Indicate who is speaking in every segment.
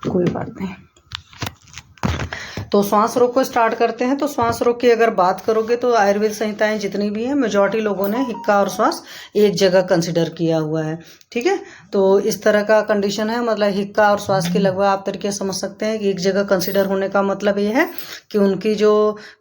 Speaker 1: कोई बात नहीं। तो श्वास रोग को स्टार्ट करते हैं। तो श्वास रोग की अगर बात करोगे तो आयुर्वेद संहिताएं जितनी भी हैं मेजॉरिटी लोगों ने हिक्का और श्वास एक जगह कंसिडर किया हुआ है। ठीक है, तो इस तरह का कंडीशन है, मतलब हिक्का और श्वास की लगभग आप तरीके समझ सकते हैं कि एक जगह कंसिडर होने का मतलब ये है कि उनकी जो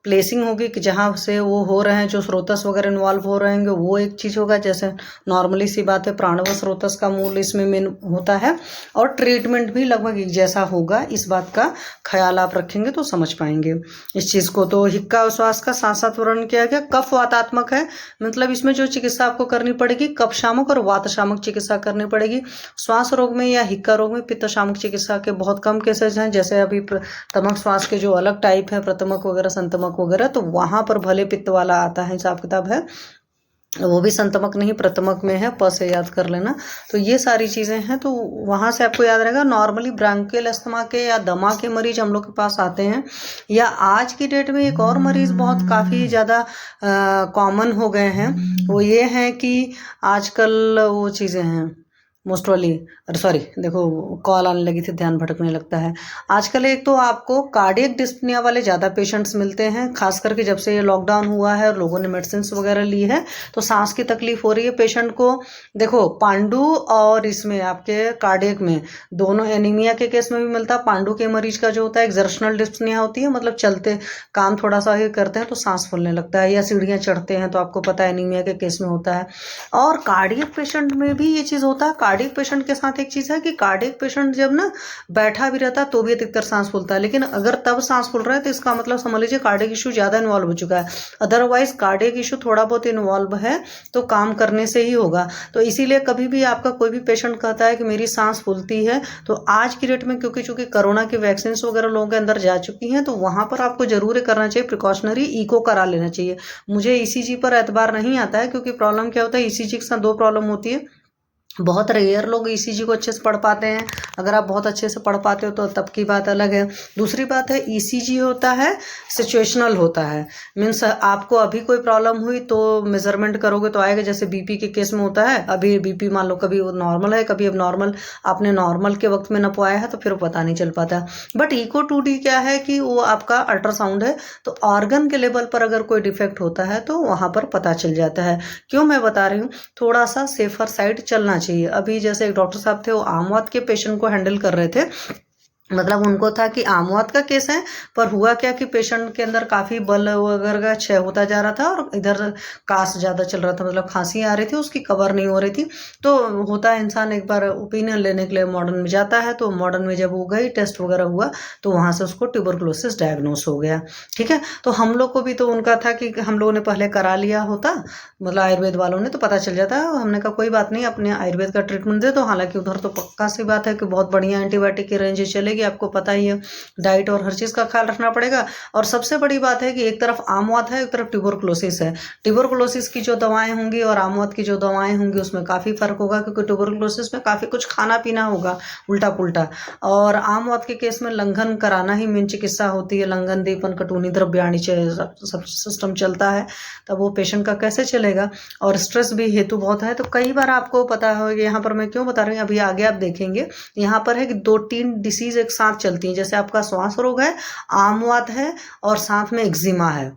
Speaker 1: प्लेसिंग होगी कि जहाँ से वो हो रहे हैं, जो स्रोतस वगैरह इन्वॉल्व हो रहे हैं वो एक चीज़ होगा। जैसे नॉर्मली सी बात है, प्राणव स्रोतस का मूल इसमें मेन होता है और ट्रीटमेंट भी लगभग एक जैसा होगा। इस बात का ख्याल आप रखेंगे तो समझ पाएंगे इस चीज को। तो हिक्का और श्वास का साथ साथ वर्णन किया गया। कफ वातात्मक है, मतलब इसमें जो चिकित्सा आपको करनी पड़ेगी कफ शामक और वात शामक चिकित्सा करनी पड़ेगी। श्वास रोग में या हिक्का रोग में पित्त शामक चिकित्सा के बहुत कम केसेज हैं। जैसे अभी तमक श्वास के जो अलग टाइप है, प्रतमक वगैरह संतमक वगैरह, तो वहां पर भले पित्त वाला आता है, हिसाब किताब है, वो भी संतमक नहीं प्रतमक में है, प से याद कर लेना। तो ये सारी चीज़ें हैं, तो वहाँ से आपको याद रहेगा। नॉर्मली ब्रांकियल अस्थमा के या दमा के मरीज हम लोग के पास आते हैं, या आज की डेट में एक और मरीज बहुत काफ़ी ज़्यादा कॉमन हो गए हैं, वो ये हैं कि आजकल वो चीज़ें हैं मोस्ट वाली, अरे सॉरी देखो कॉल आने लगी थी, ध्यान भटकने लगता है। आजकल एक तो आपको कार्डियक डिस्पनिया वाले ज़्यादा पेशेंट्स मिलते हैं, खास करके जब से ये लॉकडाउन हुआ है और लोगों ने मेडिसिन वगैरह ली है तो सांस की तकलीफ हो रही है पेशेंट को। देखो पांडु और इसमें आपके कार्डियक में दोनों एनीमिया के केस में भी मिलता है। पांडु के मरीज का जो होता है एक्सर्शनल डिस्पनिया होती है, मतलब चलते काम थोड़ा सा ही करते हैं तो सांस फूलने लगता है, या सीढ़ियाँ चढ़ते हैं तो आपको पता है एनीमिया के केस में होता है। और कार्डियक पेशेंट में भी ये चीज़ होता है। कार्डियक पेशेंट के साथ एक चीज़ है कि कार्डियक पेशेंट जब ना बैठा भी रहता है तो भी अधिकतर सांस फूलता है, लेकिन अगर तब सांस फूल रहा है तो इसका मतलब समझ लीजिए कार्डियक इशू ज़्यादा इन्वॉल्व हो चुका है। अदरवाइज कार्डियक इशू थोड़ा बहुत इन्वॉल्व है तो काम करने से ही होगा। तो इसीलिए कभी भी आपका कोई भी पेशेंट कहता है कि मेरी सांस फूलती है, तो आज की डेट में क्योंकि चूंकि कोरोना की वैक्सीन वगैरह लोगों के अंदर जा चुकी हैं, तो वहाँ पर आपको जरूर करना चाहिए प्रिकॉशनरी इको करा लेना चाहिए। मुझे ईसीजी पर एतबार नहीं आता है, क्योंकि प्रॉब्लम क्या होता है, ईसीजी के साथ दो प्रॉब्लम होती है। बहुत रेयर लोग ईसीजी को अच्छे से पढ़ पाते हैं, अगर आप बहुत अच्छे से पढ़ पाते हो तो तब की बात अलग है। दूसरी बात है ईसीजी होता है सिचुएशनल होता है, मीन्स आपको अभी कोई प्रॉब्लम हुई तो मेजरमेंट करोगे तो आएगा। जैसे बीपी के केस में होता है, अभी बीपी मान लो कभी नॉर्मल है कभी अब नॉर्मल, आपने नॉर्मल के वक्त में नपवाया है तो फिर पता नहीं चल पाता। बट इको 2D क्या है कि वो आपका अल्ट्रासाउंड है, तो ऑर्गन के लेवल पर अगर कोई डिफेक्ट होता है तो वहाँ पर पता चल जाता है। क्यों मैं बता रही हूँ, थोड़ा सा सेफर साइड चलना चाहिए। अभी जैसे एक डॉक्टर साहब थे, वो आमवात के पेशेंट को हैंडल कर रहे थे, मतलब उनको था कि आमवात का केस है, पर हुआ क्या कि पेशेंट के अंदर काफ़ी बल वगैरह का क्षय होता जा रहा था और इधर कास ज़्यादा चल रहा था, मतलब खांसी आ रही थी, उसकी कवर नहीं हो रही थी। तो होता है इंसान एक बार ओपिनियन लेने के लिए मॉडर्न में जाता है, तो मॉडर्न में जब वो गई टेस्ट वगैरह हुआ तो वहाँ से उसको ट्यूबरकुलोसिस डायग्नोस हो गया। ठीक है, तो हम लोग को भी तो उनका था कि हम लोगों ने पहले करा लिया होता, मतलब आयुर्वेद वालों ने, तो पता चल जाता है। हमने कहा कोई बात नहीं, अपने आयुर्वेद का ट्रीटमेंट दे दो। हालांकि उधर तो पक्का सी बात है कि बहुत बढ़िया एंटीबायोटिक की रेंज चलेगी, आपको पता ही है, डाइट और हर चीज़ का ख्याल रखना पड़ेगा। और सबसे बड़ी बात है कि एक तरफ आमवात है, एक तरफ ट्यूबरकुलोसिस है। ट्यूबरकुलोसिस की जो दवाएं होंगी और आमवात की जो दवाएं होंगी उसमें काफ़ी फर्क होगा, क्योंकि ट्यूबरकुलोसिस में काफ़ी कुछ खाना पीना होगा उल्टा पुल्टा, और आमवात के केस में लंघन कराना ही मेन चिकित्सा होती है। लंघन दीपन कटूनी द्रव्याणी सब सिस्टम चलता है, तब वो पेशेंट का कैसे चलेगा। और स्ट्रेस भी हेतु बहुत है। तो कई बार आपको पता होगा, यहाँ पर मैं क्यों बता रही हूँ, अभी आगे आप देखेंगे यहाँ पर है कि 2-3 डिसीज एक साथ चलती हैं। जैसे आपका श्वास रोग है, आमवात है और साथ में एक्जिमा है,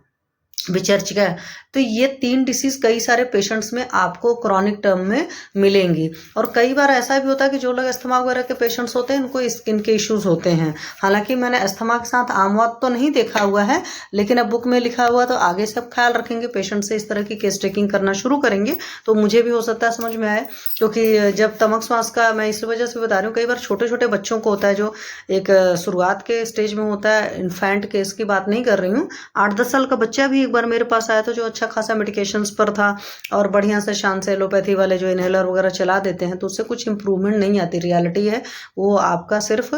Speaker 1: विचर्चिका है, तो ये 3 डिसीज कई सारे पेशेंट्स में आपको क्रॉनिक टर्म में मिलेंगी। और कई बार ऐसा भी होता है कि जो लोग अस्थमा वगैरह के पेशेंट्स होते हैं इनको स्किन के इश्यूज होते हैं। हालांकि मैंने अस्थमा के साथ आमवात तो नहीं देखा हुआ है, लेकिन अब बुक में लिखा हुआ, तो आगे से अब ख्याल रखेंगे, पेशेंट से इस तरह की केस टेकिंग करना शुरू करेंगे तो मुझे भी हो सकता है समझ में आए। क्योंकि जब तमक श्वास का, मैं इस वजह से बता रही हूँ, कई बार छोटे छोटे बच्चों को होता है, जो एक शुरुआत के स्टेज में होता है, इन्फेंट केस की बात नहीं कर रही हूँ, 8-10 साल का बच्चा भी एक बार मेरे पास आया था जो अच्छा खासा मेडिकेशंस पर था और बढ़िया से शान से एलोपैथी वाले जो इनहेलर वगैरह चला देते हैं, तो उससे कुछ इंप्रूवमेंट नहीं आती। रियलिटी है वो आपका सिर्फ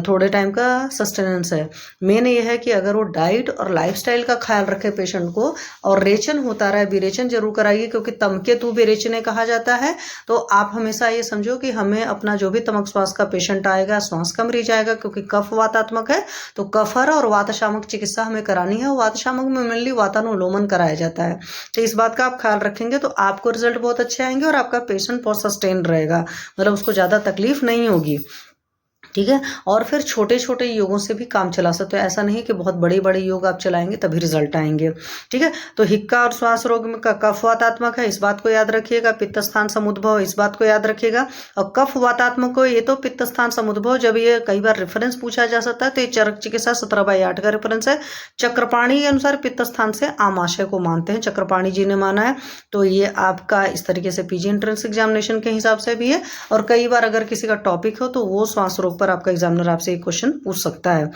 Speaker 1: थोड़े टाइम का सस्टेनेंस है। मेन ये है कि अगर वो डाइट और लाइफस्टाइल का ख्याल रखे पेशेंट को, और रेचन होता रहे, विरेचन जरूर कराइए, क्योंकि तमके तू विरेचने कहा जाता है। तो आप हमेशा ये समझो कि हमें अपना जो भी तमक श्वास का पेशेंट आएगा, श्वास का मरीज आएगा, क्योंकि कफ वातात्मक है, तो कफर और वातशामक चिकित्सा हमें करानी है। वातशामक में मेनली वातानुलोमन कराया जाता है। तो इस बात का आप ख्याल रखेंगे तो आपको रिजल्ट बहुत अच्छे आएंगे और आपका पेशेंट बहुत सस्टेन रहेगा, मतलब उसको ज़्यादा तकलीफ नहीं होगी। ठीक है। और फिर छोटे छोटे योगों से भी काम चला सकते हो, ऐसा नहीं कि बहुत बड़े बड़े योग आप चलाएंगे तभी रिजल्ट आएंगे। ठीक है। तो हिक्का और श्वास रोग में कफ वातात्मक है, इस बात को याद रखिएगा। पित्त स्थान समुद्भव, इस बात को याद रखिएगा। और कफ वातात्मक को ये तो पित्त स्थान समुद्भव, जब ये कई बार रेफरेंस पूछा जा सकता है तो ये चरक चिकित्सा 17/8 का रेफरेंस है। चक्रपाणी के अनुसार पित्त स्थान से आमाशय को मानते हैं, चक्रपाणी जी ने माना है। तो ये आपका इस तरीके से पीजी एंट्रेंस एग्जामिनेशन के हिसाब से भी है। और कई बार अगर किसी का टॉपिक हो तो वो श्वास रोग पर आपका एग्जामिनर आपसे एक क्वेश्चन पूछ सकता है।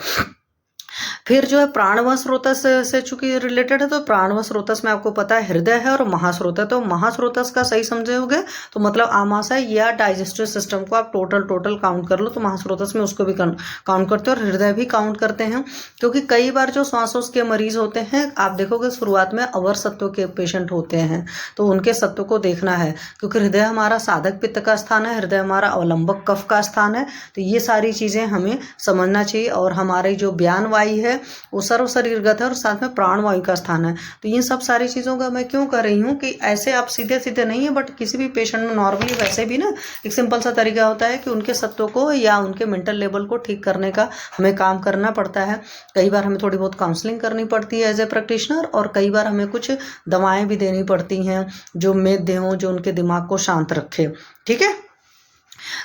Speaker 1: फिर जो है प्राणव स्रोतस से चूंकि रिलेटेड है, तो प्राणव स्रोतस में आपको पता है हृदय है और महास्रोत है। तो महास्रोतस का सही समझोगे तो मतलब आमाशय या डाइजेस्टिव सिस्टम को आप टोटल काउंट कर लो, तो महास्रोतस में उसको भी काउंट करते हैं और हृदय भी काउंट करते हैं। क्योंकि कई बार जो श्वासों के मरीज होते हैं, आप देखोगे शुरुआत में अवर सत्व के पेशेंट होते हैं, तो उनके सत्व को देखना है। क्योंकि हृदय हमारा साधक पित्त का स्थान है, हृदय हमारा अवलंबक कफ का स्थान है। तो ये सारी चीजें हमें समझना चाहिए। और हमारे जो बयान वायु है वो सर्व शरीरगत है और साथ में प्राणवायु का स्थान है। तो ये सब सारी चीज़ों का मैं क्यों कर रही हूँ कि ऐसे आप सीधे सीधे नहीं है, बट किसी भी पेशेंट में नॉर्मली वैसे भी ना एक सिंपल सा तरीका होता है कि उनके सत्व को या उनके मेंटल लेवल को ठीक करने का हमें काम करना पड़ता है। कई बार हमें थोड़ी बहुत काउंसलिंग करनी पड़ती है एज ए प्रैक्टिशनर, और कई बार हमें कुछ दवाएं भी देनी पड़ती हैं जो मेद हों, जो उनके दिमाग को शांत रखे। ठीक है।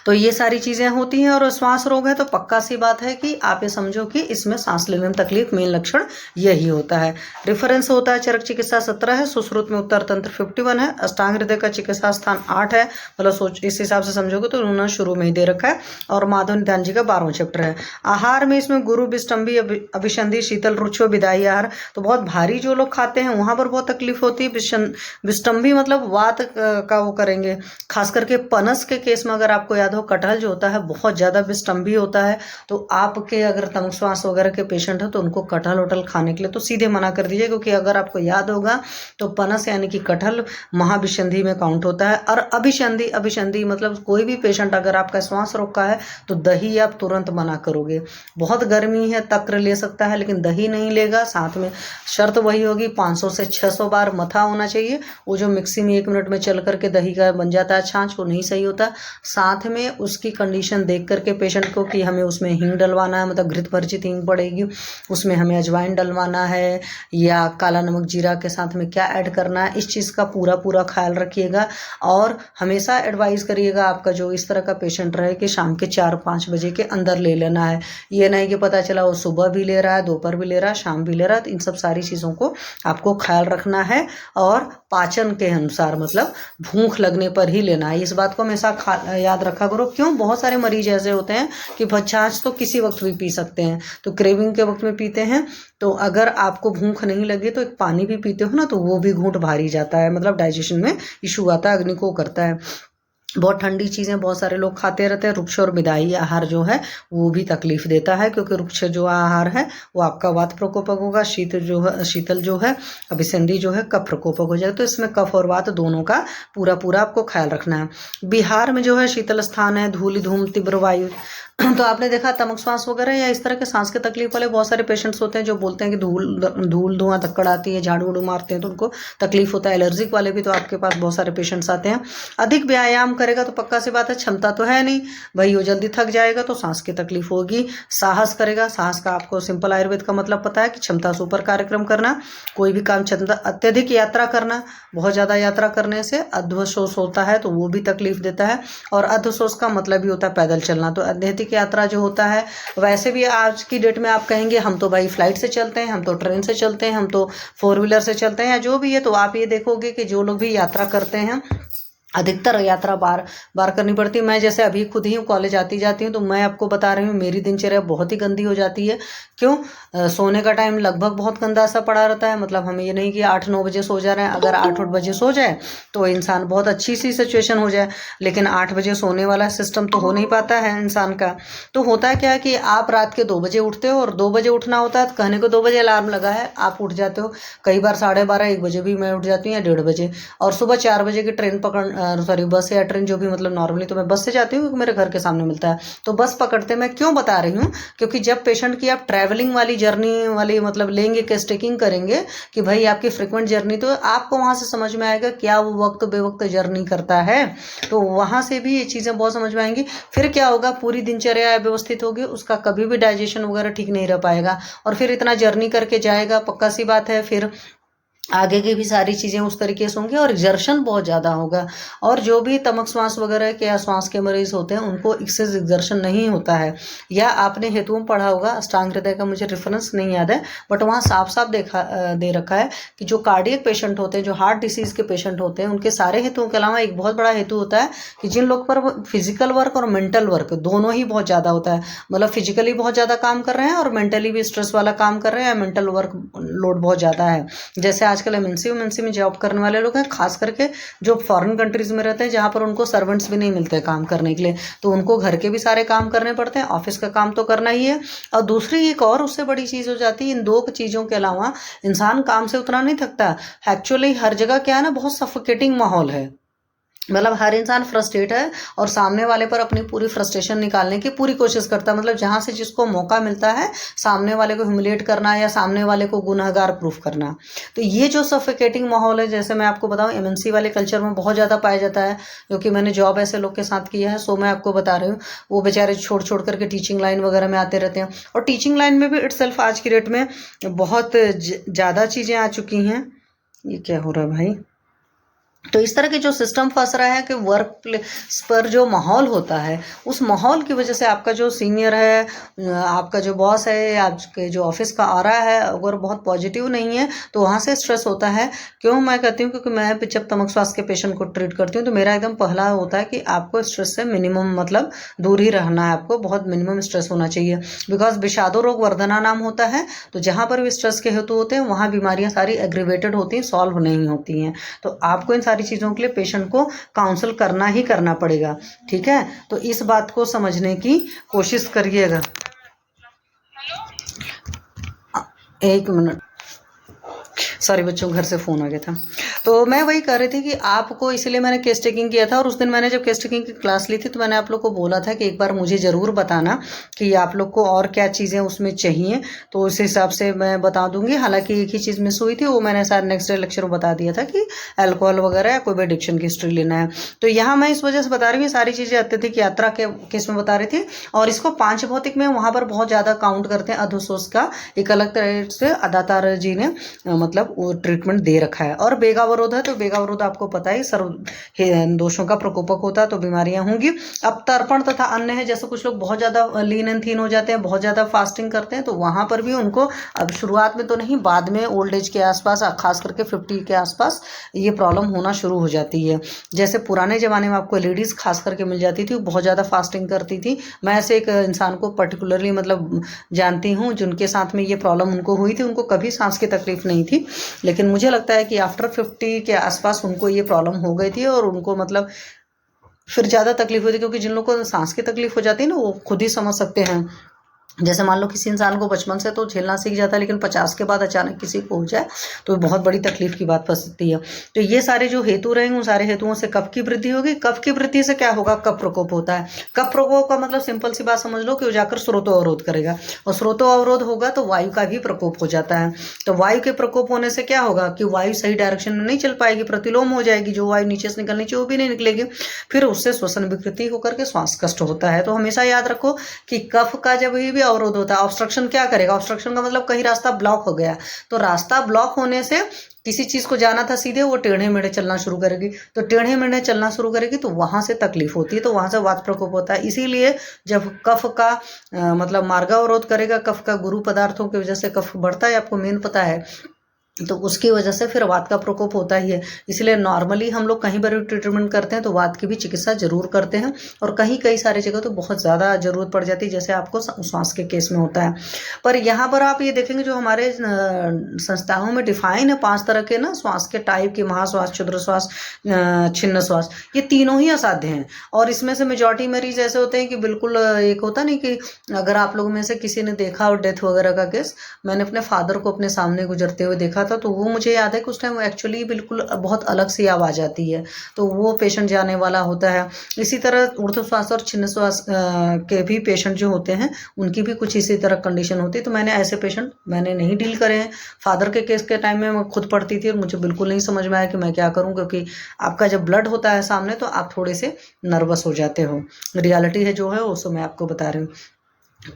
Speaker 1: तो ये सारी चीजें होती हैं। और श्वास रोग है तो पक्का सी बात है कि आप ये समझो कि इसमें सांस लेने में तकलीफ मेन लक्षण यही होता है। रेफरेंस होता है चरक चिकित्सा 17 है, सुश्रुत में उत्तर तंत्र 51 है, अष्टांग हृदय का चिकित्सा स्थान 8 है। मतलब सोच इस हिसाब से समझोगे तो उन्होंने शुरू में ही दे रखा है। और माधव नित्यान जी का 12वां चैप्टर है। आहार में इसमें गुरु विष्टम्भी अभिसंधि शीतल रुक्ष विदाई आहार, तो बहुत भारी जो लोग खाते हैं वहां पर बहुत तकलीफ होती है। विष्टम्भी मतलब वात का वो करेंगे, खास करके पनस के केस में अगर आपको याद हो, कटहल जो होता है बहुत ज्यादा विष्टम्भी होता है। तो आपके अगर तंग श्वास वगैरह के पेशेंट हो तो उनको कटहल वटल खाने के लिए तो सीधे मना कर दीजिए। क्योंकि अगर आपको याद होगा तो पनस यानी कि कटहल महाविषंधि में काउंट होता है। और अभिसंधि मतलब कोई भी पेशेंट अगर आपका श्वास रोग का है तो दही आप तुरंत मना करोगे। बहुत गर्मी है, तक्र ले सकता है लेकिन दही नहीं लेगा। साथ में शर्त वही होगी 500 से 600 बार मथा होना चाहिए। वो जो मिक्सी में 1 मिनट में चल करके दही का बन जाता है छाछ, वो नहीं सही होता। साथ में उसकी कंडीशन देख करके पेशेंट को कि हमें उसमें हींग डलवाना है, मतलब घृत भर्जित हींग पड़ेगी, उसमें हमें अजवाइन डलवाना है या काला नमक जीरा के साथ में क्या ऐड करना है, इस चीज़ का पूरा ख्याल रखिएगा। और हमेशा एडवाइस करिएगा आपका जो इस तरह का पेशेंट रहे कि शाम के 4-5 बजे के अंदर ले लेना है। ये नहीं कि पता चला वो सुबह भी ले रहा है, दोपहर भी ले रहा है, शाम भी ले रहा है। तो इन सब सारी चीज़ों को आपको ख्याल रखना है। और पाचन के अनुसार मतलब भूख लगने पर ही लेना है, इस बात को हमेशा याद रखा करो। क्यों, बहुत सारे मरीज ऐसे होते हैं कि छाछ तो किसी वक्त भी पी सकते हैं, तो क्रेविंग के वक्त में पीते हैं। तो अगर आपको भूख नहीं लगे तो एक पानी भी पीते हो ना, तो वो भी घूंट भारी जाता है, मतलब डाइजेशन में इशू आता है, अग्नि को करता है। बहुत ठंडी चीज़ें बहुत सारे लोग खाते रहते हैं। रुक्ष और विदाई आहार जो है वो भी तकलीफ देता है, क्योंकि रुक्ष जो आहार है वो आपका वात प्रकोपक होगा, शीतल जो है अभिसंधि जो है कफ प्रकोपक हो जाएगा। तो इसमें कफ और वात दोनों का पूरा आपको ख्याल रखना है। बिहार में जो है शीतल स्थान है, धूल धूम तीव्र वायु। तो आपने देखा तमक श्वास वगैरह या इस तरह के सांस के तकलीफ वाले बहुत सारे पेशेंट्स होते हैं जो बोलते हैं कि धूल धुआं धक्कड़ आती है, झाड़ू वाड़ू मारते हैं तो उनको तकलीफ होता है। एलर्जिक वाले भी तो आपके पास बहुत सारे पेशेंट्स आते हैं। अधिक व्यायाम करेगा तो पक्का सी बात है, क्षमता तो है नहीं भाई, वो जल्दी थक जाएगा तो सांस की तकलीफ होगी। साहस करेगा, साहस का आपको सिंपल आयुर्वेद का मतलब पता है कि क्षमता से ऊपर कार्यक्रम करना, कोई भी काम अत्यधिक यात्रा करना, बहुत ज़्यादा यात्रा करने से अध्वशोष होता है तो वो भी तकलीफ देता है। और अध्वशोष का मतलब भी होता है पैदल चलना। तो अत्यधिक यात्रा जो होता है, वैसे भी आज की डेट में आप कहेंगे हम तो भाई फ्लाइट से चलते हैं, हम तो ट्रेन से चलते हैं, हम तो 4 व्हीलर से चलते हैं या जो भी है, तो आप ये देखोगे कि जो लोग भी यात्रा करते हैं अधिकतर यात्रा बार करनी पड़ती है। मैं जैसे अभी खुद ही कॉलेज आती जाती हूँ तो मैं आपको बता रही हूँ मेरी दिनचर्या बहुत ही गंदी हो जाती है। क्यों, सोने का टाइम लगभग बहुत गंदा सा पड़ा रहता है। मतलब हमें ये नहीं कि 8-9 बजे सो जा रहे हैं, अगर 8-8 बजे सो जाए तो इंसान बहुत अच्छी सी सिचुएशन हो जाए, लेकिन 8 बजे सोने वाला सिस्टम तो हो नहीं पाता है इंसान का। तो होता क्या है कि आप रात के 2 बजे उठते हो और 2 बजे उठना होता है, तो कहने को 2 बजे अलार्म लगा है आप उठ जाते हो। कई बार 12:30-1 बजे भी मैं उठ जाती हूँ या 1:30 बजे, और सुबह 4 बजे की सॉरी बस या ट्रेन जो भी, मतलब नॉर्मली तो मैं बस से जाती हूँ क्योंकि मेरे घर के सामने मिलता है, तो बस पकड़ते मैं क्यों बता रही हूँ, क्योंकि जब पेशेंट की आप ट्रैवलिंग वाली जर्नी वाली मतलब लेंगे, केस टेकिंग करेंगे कि भाई आपकी फ्रिक्वेंट जर्नी, तो आपको वहाँ से समझ में आएगा क्या वो वक्त बेवक्त जर्नी करता है, तो वहाँ से भी ये चीज़ें बहुत समझ में आएंगी। फिर क्या होगा, पूरी दिनचर्या व्यवस्थित होगी, उसका कभी भी डाइजेशन वगैरह ठीक नहीं रह पाएगा, और फिर इतना जर्नी करके जाएगा, पक्का सी बात है फिर आगे की भी सारी चीज़ें उस तरीके से होंगी और एग्जर्शन बहुत ज़्यादा होगा। और जो भी तमक श्वास वगैरह के या श्वास के मरीज होते हैं उनको एक्सेस एग्जर्शन नहीं होता है, या आपने हेतु में पढ़ा होगा, अष्टांग हृदय का मुझे रेफरेंस नहीं याद है, बट वहाँ साफ साफ दे रखा है कि जो कार्डियक पेशेंट होते हैं, जो हार्ट डिसीज़ के पेशेंट होते हैं, उनके सारे हेतुओं के अलावा एक बहुत बड़ा हेतु होता है कि जिन लोग पर फिजिकल वर्क और मेंटल वर्क दोनों ही बहुत ज़्यादा होता है, मतलब फिजिकली बहुत ज़्यादा काम कर रहे हैं और मेंटली भी स्ट्रेस वाला काम कर रहे हैं, मेंटल वर्क लोड बहुत ज़्यादा है। जैसे आजकल एमएनसी में जॉब करने वाले लोग हैं, खास करके जो फॉरेन कंट्रीज में रहते हैं जहाँ पर उनको सर्वेंट्स भी नहीं मिलते काम करने के लिए, तो उनको घर के भी सारे काम करने पड़ते हैं, ऑफिस का काम तो करना ही है। और दूसरी एक और उससे बड़ी चीज़ हो जाती है, इन दो चीज़ों के अलावा इंसान काम से उतना नहीं थकता। एक्चुअली हर जगह क्या है ना, बहुत सफोकेटिंग माहौल है, मतलब हर इंसान फ्रस्ट्रेट है और सामने वाले पर अपनी पूरी फ्रस्ट्रेशन निकालने की पूरी कोशिश करता है, मतलब जहाँ से जिसको मौका मिलता है सामने वाले को ह्यूमिलेट करना या सामने वाले को गुनहगार प्रूफ करना। तो ये जो सफोकेटिंग माहौल है, जैसे मैं आपको बताऊँ एमएनसी वाले कल्चर में बहुत ज़्यादा पाया जाता है, क्योंकि मैंने जॉब ऐसे लोग के साथ किया है, सो मैं आपको बता रही हूँ। वो बेचारे छोड़ छोड़ करके टीचिंग लाइन वगैरह में आते रहते हैं, और टीचिंग लाइन में भी इटसेल्फ आज की डेट में बहुत ज़्यादा चीज़ें आ चुकी हैं। ये क्या हो रहा है भाई? तो इस तरह के जो सिस्टम फंस रहा है कि वर्क प्लेस पर जो माहौल होता है, उस माहौल की वजह से आपका जो सीनियर है, आपका जो बॉस है, आपके जो ऑफिस का आ रहा है, अगर बहुत पॉजिटिव नहीं है तो वहाँ से स्ट्रेस होता है। क्यों मैं कहती हूँ, क्योंकि मैं जब तमक श्वास के पेशेंट को ट्रीट करती हूँ तो मेरा एकदम पहला होता है कि आपको स्ट्रेस से मिनिमम मतलब दूर ही रहना है, आपको बहुत मिनिमम स्ट्रेस होना चाहिए। बिकॉज विषादो रोग वर्धना नाम होता है, तो जहाँ पर भी स्ट्रेस के हेतु होते हैं वहाँ बीमारियाँ सारी एग्रीवेटेड होती हैं, सॉल्व नहीं होती हैं। तो आपको इन सारी चीज़ों के लिए पेशेंट को काउंसल करना ही करना पड़ेगा, ठीक है? तो इस बात को समझने की कोशिश करिएगा। एक मिनट, सॉरी बच्चों, घर से फ़ोन आ गया था। तो मैं वही कह रही थी कि आपको, इसलिए मैंने केस टेकिंग किया था, और उस दिन मैंने जब केस टेकिंग की क्लास ली थी तो मैंने आप लोग को बोला था कि एक बार मुझे ज़रूर बताना कि आप लोग को और क्या चीज़ें उसमें चाहिए, तो उस हिसाब से मैं बता दूंगी। हालांकि एक ही चीज़ मिस हुई थी, वो मैंने शायद नेक्स्ट डे लेक्चर में बता दिया था कि अल्कोहल वगैरह या कोई भी एडिक्शन की हिस्ट्री लेना है। तो यहाँ मैं इस वजह से बता रही हूँ, सारी चीज़ें अत्यधिक यात्रा के केस में बता रही थी, और इसको पांच भौतिक में वहाँ पर बहुत ज़्यादा काउंट करते हैं। अधोसोच का एक अलग तरह से अदातार जी ने मतलब वो ट्रीटमेंट दे रखा है। और बेगावरोध है, तो बेगावरोध आपको पता ही सर्व दोषों का प्रकोपक होता है, तो बीमारियां होंगी। अब तर्पण तथा अन्य है, जैसे कुछ लोग बहुत ज़्यादा लीन एंड थीन हो जाते हैं, बहुत ज़्यादा फास्टिंग करते हैं, तो वहाँ पर भी उनको अब शुरुआत में तो नहीं, बाद में ओल्ड एज के आसपास, खास करके 50 के आसपास ये प्रॉब्लम होना शुरू हो जाती है। जैसे पुराने ज़माने में आपको लेडीज़ खास करके मिल जाती थी, वो बहुत ज़्यादा फास्टिंग करती थी। मैं ऐसे एक इंसान को पर्टिकुलरली मतलब जानती हूँ जिनके साथ में ये प्रॉब्लम उनको हुई थी। उनको कभी सांस की तकलीफ नहीं थी, लेकिन मुझे लगता है कि आफ्टर 50 के आसपास उनको ये प्रॉब्लम हो गई थी, और उनको मतलब फिर ज़्यादा तकलीफ होती है, क्योंकि जिन लोगों को सांस की तकलीफ हो जाती है ना, वो खुद ही समझ सकते हैं। जैसे मान लो किसी इंसान को बचपन से तो झेलना सीख जाता है, लेकिन 50 के बाद अचानक किसी को हो जाए तो बहुत बड़ी तकलीफ की बात फंस सकती है। तो ये सारे जो हेतु रहेंगे, उन सारे हेतुओं से कफ की वृद्धि होगी। कफ की वृद्धि से क्या होगा, कफ प्रकोप होता है। कफ प्रकोप का मतलब सिंपल सी बात समझ लो कि वो जाकर स्रोतो अवरोध करेगा, और स्रोतो अवरोध होगा तो वायु का भी प्रकोप हो जाता है। तो वायु के प्रकोप होने से क्या होगा कि वायु सही डायरेक्शन में नहीं चल पाएगी, प्रतिलोम हो जाएगी, जो वायु नीचे से निकलनी चाहिए वो भी नहीं निकलेगी, फिर उससे श्वसन विकृति होकर के श्वास कष्ट होता है। तो हमेशा याद रखो कि कफ का जब भी अवरोध होता है, ऑब्स्ट्रक्शन क्या करेगा, ऑब्स्ट्रक्शन का मतलब कहीं रास्ता ब्लॉक हो गया, तो रास्ता ब्लॉक होने से किसी चीज को जाना था सीधे, वो टेढ़े मेढ़े चलना शुरू करेगी, तो टेढ़े मेढ़े चलना शुरू करेगी तो वहां से तकलीफ होती है, तो वहां से वात प्रकोप होता है। इसीलिए जब कफ का मतलब मार्गावरोध करेगा, कफ का गुरु पदार्थों की वजह से कफ बढ़ता है, आपको मेन पता है, तो उसकी वजह से फिर वात का प्रकोप होता ही है। इसलिए नॉर्मली हम लोग कहीं पर भी ट्रीटमेंट करते हैं तो वात की भी चिकित्सा जरूर करते हैं, और कई सारी जगह तो बहुत ज़्यादा ज़रूरत पड़ जाती है, जैसे आपको श्वास के केस में होता है। पर यहाँ पर आप ये देखेंगे जो हमारे संस्थाओं में डिफाइन है 5 तरह के ना श्वास के टाइप के, महाश्वास, क्षुद्र श्वास, छिन्न श्वास, ये तीनों ही असाध्य हैं। और इसमें से मेजॉरिटी मरीज ऐसे होते हैं कि बिल्कुल, एक होता नहीं कि अगर आप लोगों में से किसी ने देखा और डेथ वगैरह का केस, मैंने अपने फादर को अपने सामने गुजरते हुए देखा था, था, तो वो मुझे याद है कि उस टाइम एक्चुअली बिल्कुल बहुत अलग सी आवाज़ आती है, तो वो पेशेंट जाने वाला होता है। इसी तरह ऊर्ध्वश्वास और छिन्न श्वास के भी पेशेंट जो होते हैं उनकी भी कुछ इसी तरह कंडीशन होती है। तो मैंने ऐसे पेशेंट मैंने नहीं डील करे हैं। फादर के केस के टाइम में मैं खुद पढ़ती थी और मुझे बिल्कुल नहीं समझ में आया कि मैं क्या करूं, क्योंकि आपका जब ब्लड होता है सामने तो आप थोड़े से नर्वस हो जाते हो। रियलिटी है जो है वो मैं आपको बता रही हूँ।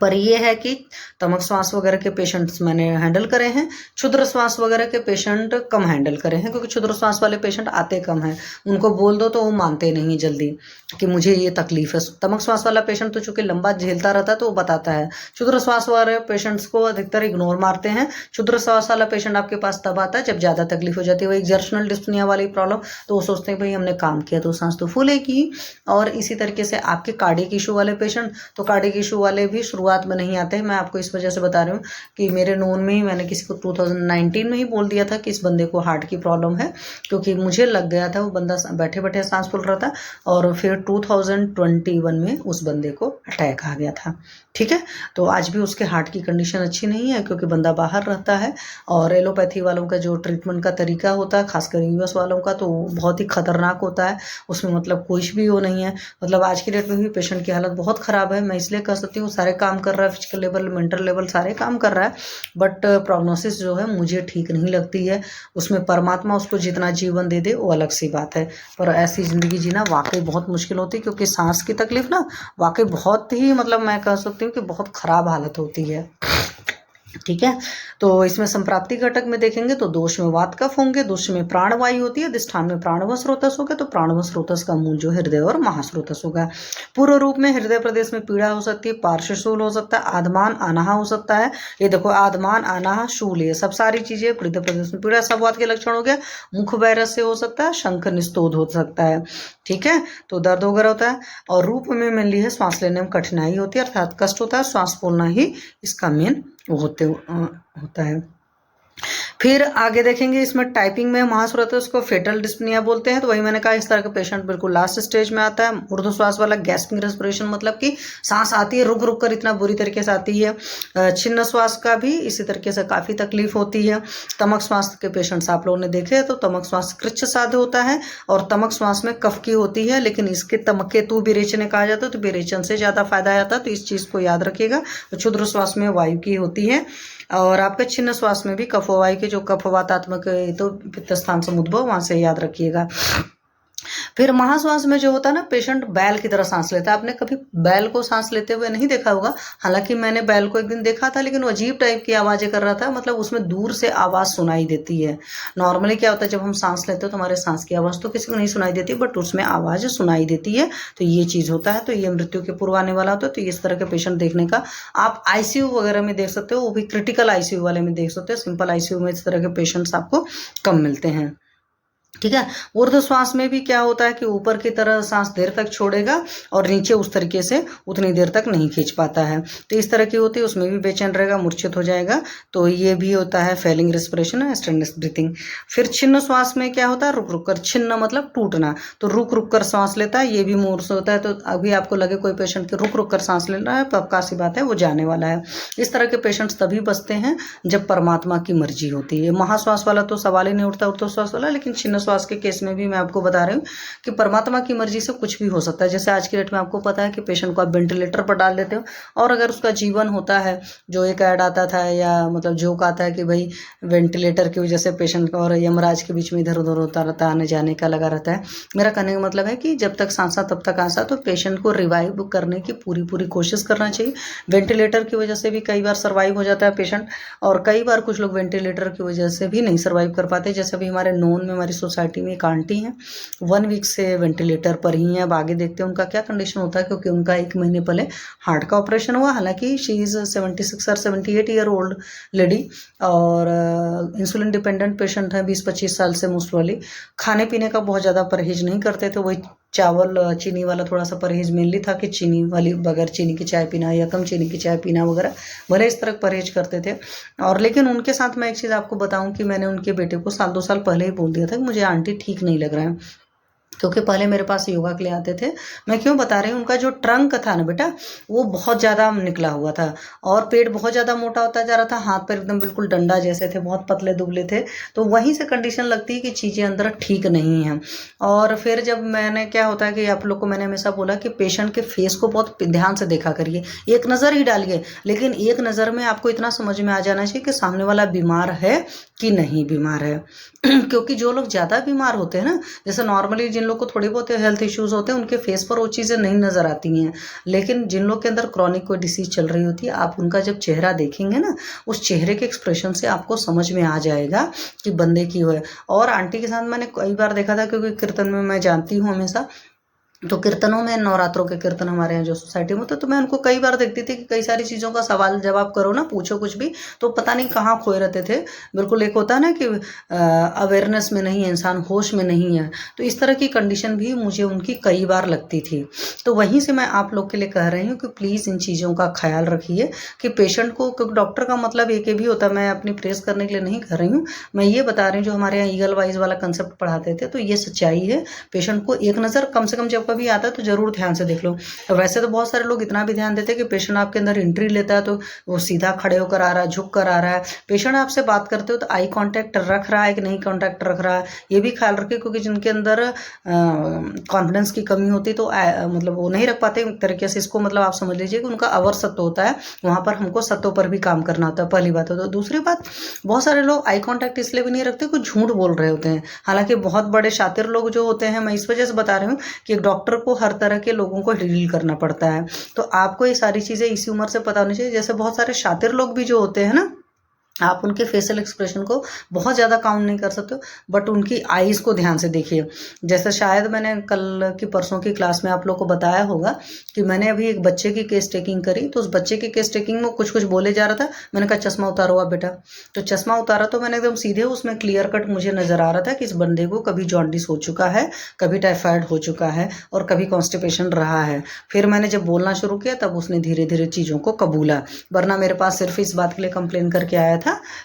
Speaker 1: पर ये है कि तमक श्वास वगैरह के पेशेंट्स मैंने हैंडल करे हैं, क्षुद्र श्वास वगैरह के पेशेंट कम हैंडल करे हैं, क्योंकि क्षुद्र श्वास वाले पेशेंट आते कम हैं। उनको बोल दो तो वो मानते नहीं जल्दी कि मुझे ये तकलीफ है। तमक श्वास वाला पेशेंट तो चूंकि लंबा झेलता रहता है तो वो बताता है। क्षुद्र श्वास वाले पेशेंट्स को अधिकतर इग्नोर मारते हैं। क्षुद्र श्वास वाला पेशेंट आपके पास तब आता है जब ज़्यादा तकलीफ हो जाती है, वो एक्सर्शनल डिस्पनिया वाली प्रॉब्लम, तो वो सोचते हैं भाई हमने काम किया तो सांस तो फूलेगी। और इसी तरीके से आपके कार्डियक इशू वाले पेशेंट, तो कार्डियक इशू वाले भी शुरुआत में नहीं आते। मैं आपको इस वजह से बता रही हूँ कि मेरे नोन में ही मैंने किसी को 2019 में ही बोल दिया था कि इस बंदे को हार्ट की प्रॉब्लम है, क्योंकि मुझे लग गया था वो बंदा बैठे बैठे सांस फूल रहा था। और फिर 2021 में उस बंदे को अटैक आ गया था। ठीक है, तो आज भी उसके हार्ट की कंडीशन अच्छी नहीं है, क्योंकि बंदा बाहर रहता है। और एलोपैथी वालों का जो ट्रीटमेंट का तरीका होता है, खासकर यूएस वालों का, तो बहुत ही खतरनाक होता है। उसमें मतलब कुछ भी वो नहीं है। मतलब आज की डेट में भी पेशेंट की हालत बहुत ख़राब है। मैं इसलिए कह सकती हूँ सारे काम कर रहा है, फिजिकल लेवल मेंटल लेवल सारे काम कर रहा है, बट प्रोग्नोसिस जो है मुझे ठीक नहीं लगती है। उसमें परमात्मा उसको जितना जीवन दे दे वो अलग सी बात है, पर ऐसी ज़िंदगी जीना वाकई बहुत मुश्किल होती है, क्योंकि सांस की तकलीफ ना वाकई बहुत ही मतलब मैं कह सकती हूँ कि बहुत ख़राब हालत होती है। ठीक है, तो इसमें संप्राप्ति घटक में देखेंगे तो दोष में वात कफ होंगे, दोष में प्राणवायु होती है, अधिष्ठान में प्राणव स्रोतस होगा, तो प्राणव स्रोतस का मूल जो हृदय और महास्रोतस होगा। पूर्व रूप में हृदय प्रदेश में पीड़ा हो सकती है, पार्श्वशूल हो सकता है, आधमान अनाहा हो सकता है। ये देखो आधमान अनाहा शूल, ये सब सारी चीजें हृदय प्रदेश में पीड़ा सब वात के लक्षण हो गया। मुख वायरस से हो सकता है, शंख निस्तोध हो सकता है। ठीक है, तो दर्द वगैरह होता है। और रूप में मिली है श्वास लेने में कठिनाई होती है, अर्थात कष्ट होता है, श्वास फूलना ही इसका मेन होता है। फिर आगे देखेंगे इसमें टाइपिंग में महास्रोतस को फेटल डिस्पनिया बोलते हैं। तो वही मैंने कहा इस तरह का पेशेंट बिल्कुल लास्ट स्टेज में आता है। ऊर्ध्वश्वास वाला गैस्पिंग रेस्पिरेशन, मतलब कि सांस आती है रुक रुक कर इतना बुरी तरीके से आती है। छिन्न श्वास का भी इसी तरीके से काफ़ी तकलीफ होती है। तमक श्वास के पेशेंट्स आप लोगों ने देखे तो तमक श्वास कृच्छ साध्य होता है और तमक श्वास में कफ की होती है, लेकिन इसके तमकेतु विरेचन कहा जाता है, तो विरेचन से ज़्यादा फायदा आता है, तो इस चीज़ को याद रखिएगा। तो क्षुद्र श्वास में वायु की होती है और आपके छिन्न श्वास में भी कफ वायु के जो कफवातात्मक तो पित्त स्थान समुद्भव, वहां से याद रखिएगा। फिर महाश्वास में जो होता है ना, पेशेंट बैल की तरह सांस लेता है। आपने कभी बैल को सांस लेते हुए नहीं देखा होगा, हालांकि मैंने बैल को एक दिन देखा था, लेकिन वो अजीब टाइप की आवाज़ें कर रहा था, मतलब उसमें दूर से आवाज़ सुनाई देती है। नॉर्मली क्या होता है जब हम सांस लेते हैं तो हमारे सांस की आवाज़ तो किसी को नहीं सुनाई देती, बट उसमें आवाज़ सुनाई देती है, तो ये चीज़ होता है। तो ये मृत्यु के पूर्व आने वाला होता है। तो इस तरह के पेशेंट देखने का आप आईसीयू वगैरह में देख सकते हो, वो भी क्रिटिकल आईसीयू वाले में देख सकते हो। सिंपल आईसीयू में इस तरह के पेशेंट्स आपको कम मिलते हैं। ठीक है, ऊर्ध्वश्वास में भी क्या होता है कि ऊपर की तरह सांस देर तक छोड़ेगा और नीचे उस तरीके से उतनी देर तक नहीं खींच पाता है, तो इस तरह की होती है। उसमें भी बेचैन रहेगा, मूर्छित हो जाएगा, तो ये भी होता है फेलिंग रेस्पिरेशन है, स्टेनलेस ब्रीथिंग। फिर छिन्न श्वास में क्या होता है, रुक रुक कर, छिन्न मतलब टूटना, तो रुक रुक कर सांस लेता है, ये भी मूर्छ से होता है। तो अभी आपको लगे कोई पेशेंट के रुक रुक कर सांस ले रहा है, पक्का सी बात है वो जाने वाला है। इस तरह के पेशेंट्स तभी बचते हैं जब परमात्मा की मर्जी होती है। महाश्वास वाला तो सवाल ही नहीं उठता, ऊर्ध्वश्वास वाला, लेकिन छिन्न श्वास के केस में भी मैं आपको बता रही हूँ कि परमात्मा की मर्जी से कुछ भी हो सकता है। जैसे आज की डेट में आपको पता है कि पेशेंट को आप वेंटिलेटर पर डाल देते हो, और अगर उसका जीवन होता है, जो एक ऐड आता था या मतलब जोक आता है कि भाई वेंटिलेटर की वजह से पेशेंट का और यमराज के बीच में इधर उधर होता रहता है, आने जाने का लगा रहता है। मेरा कहने का मतलब है कि जब तक सांसा तब तक आशा, तो पेशेंट को रिवाइव करने की पूरी कोशिश करना चाहिए। वेंटिलेटर की वजह से भी कई बार सर्वाइव हो जाता है पेशेंट, और कई बार कुछ लोग वेंटिलेटर की वजह से भी नहीं सर्वाइव कर पाते। जैसे अभी हमारे नोन में हमारी सोसाइटी में एक आंटी हैं, 1 वीक से वेंटिलेटर पर ही हैं। अब आगे देखते हैं उनका क्या कंडीशन होता है, क्योंकि उनका 1 महीने पहले हार्ट का ऑपरेशन हुआ। हालांकि शी इज़ 76 और 78 ईयर ओल्ड लेडी, और इंसुलिन डिपेंडेंट पेशेंट है, 20-25 साल से। मोस्ट वाली खाने पीने का बहुत ज़्यादा परहेज नहीं करते थे, वही चावल चीनी वाला थोड़ा सा परहेज मेनली था कि चीनी वाली बगैर चीनी की चाय पीना या कम चीनी की चाय पीना वगैरह, भले इस तरह परहेज करते थे। और लेकिन उनके साथ मैं एक चीज़ आपको बताऊं कि मैंने उनके बेटे को 1-2 साल पहले ही बोल दिया था कि मुझे आंटी ठीक नहीं लग रहा है। क्योंकि पहले मेरे पास योगा के लिए आते थे। मैं क्यों बता रही हूँ, उनका जो ट्रंक था ना बेटा, वो बहुत ज़्यादा निकला हुआ था और पेट बहुत ज़्यादा मोटा होता जा रहा था, हाथ पैर एकदम बिल्कुल डंडा जैसे थे, बहुत पतले दुबले थे। तो वहीं से कंडीशन लगती है कि चीज़ें अंदर ठीक नहीं हैं। और फिर जब मैंने, क्या होता है कि आप लोग को मैंने हमेशा बोला कि पेशेंट के फेस को बहुत ध्यान से देखा करिए, एक नज़र ही डालिए, लेकिन एक नज़र में आपको इतना समझ में आ जाना चाहिए कि सामने वाला बीमार है कि नहीं बीमार है। क्योंकि जो लोग ज़्यादा बीमार होते हैं ना, जैसे नॉर्मली जिन लोग को थोड़ी बहुत हेल्थ इश्यूज होते हैं, उनके फेस पर वो चीज़ें नहीं नज़र आती हैं, लेकिन जिन लोग के अंदर क्रॉनिक कोई डिसीज चल रही होती है, आप उनका जब चेहरा देखेंगे ना, उस चेहरे के एक्सप्रेशन से आपको समझ में आ जाएगा कि बंदे की है। और आंटी के साथ मैंने कई बार देखा था, क्योंकि कीर्तन में मैं जानती हूँ हमेशा, तो कीर्तनों में, नवरात्रों के कीर्तन हमारे यहाँ जो सोसाइटी में होते, तो मैं उनको कई बार देखती थी कि कई सारी चीज़ों का सवाल जवाब करो ना, पूछो कुछ भी, तो पता नहीं कहाँ खोए रहते थे। बिल्कुल एक होता है ना कि अवेयरनेस में नहीं है इंसान, होश में नहीं है। तो इस तरह की कंडीशन भी मुझे उनकी कई बार लगती थी। तो वहीं से मैं आप लोग के लिए कह रही हूँ कि प्लीज़ इन चीज़ों का ख्याल रखिए कि पेशेंट को, क्योंकि डॉक्टर का मतलब एक ही भी होता है, मैं अपनी प्रेस करने के लिए नहीं कर रही हूँ, मैं ये बता रही हूँ जो हमारे यहाँ ईगल वाइज वाला कंसेप्ट पढ़ाते थे, तो ये सच्चाई है। पेशेंट को एक नज़र कम से कम जब कभी आता है तो जरूर ध्यान से देख लो। वैसे तो बहुत सारे लोग इतना भी ध्यान देते हैं कि पेशेंट आपके अंदर एंट्री लेता है तो वो सीधा खड़े होकर आ रहा है, झुक कर आ रहा है। पेशेंट आपसे बात करते हो तो आई कांटेक्ट रख रहा है कि नहीं कांटेक्ट रख रहा है, ये भी ख्याल रखें, क्योंकि जिनके अंदर कॉन्फिडेंस की कमी होती है तो मतलब वो नहीं रख पाते एक तरीके से। इसको मतलब आप समझ लीजिए कि उनका अवर सत्व होता है, वहाँ पर हमको सत्व पर भी काम करना होता है, पहली बात। तो दूसरी बात, बहुत सारे लोग आई कांटेक्ट इसलिए भी नहीं रखते, कुछ झूठ बोल रहे होते हैं। हालांकि बहुत बड़े शातिर लोग जो होते हैं, मैं इस वजह से बता रही हूँ कि एक डॉक्टर को हर तरह के लोगों को डील करना पड़ता है, तो आपको ये सारी चीज़ें इसी उम्र से पता होनी चाहिए। जैसे बहुत सारे शातिर लोग भी जो होते हैं ना, आप उनके फेशियल एक्सप्रेशन को बहुत ज़्यादा काउंट नहीं कर सकते, बट उनकी आईज़ को ध्यान से देखिए। जैसे शायद मैंने कल की परसों की क्लास में आप लोग को बताया होगा कि मैंने अभी एक बच्चे की केस टेकिंग करी, तो उस बच्चे की केस टेकिंग में कुछ कुछ बोले जा रहा था। मैंने कहा चश्मा उतारो आप बेटा, तो चश्मा उतारा तो मैंने एकदम सीधे, उसमें क्लियर कट मुझे नज़र आ रहा था कि इस बंदे को कभी जॉन्डिस हो चुका है, कभी टाइफाइड हो चुका है और कभी कॉन्स्टिपेशन रहा है। फिर मैंने जब बोलना शुरू किया तब उसने धीरे धीरे चीज़ों को कबूला, वरना मेरे पास सिर्फ इस बात के लिए कंप्लेन करके आया था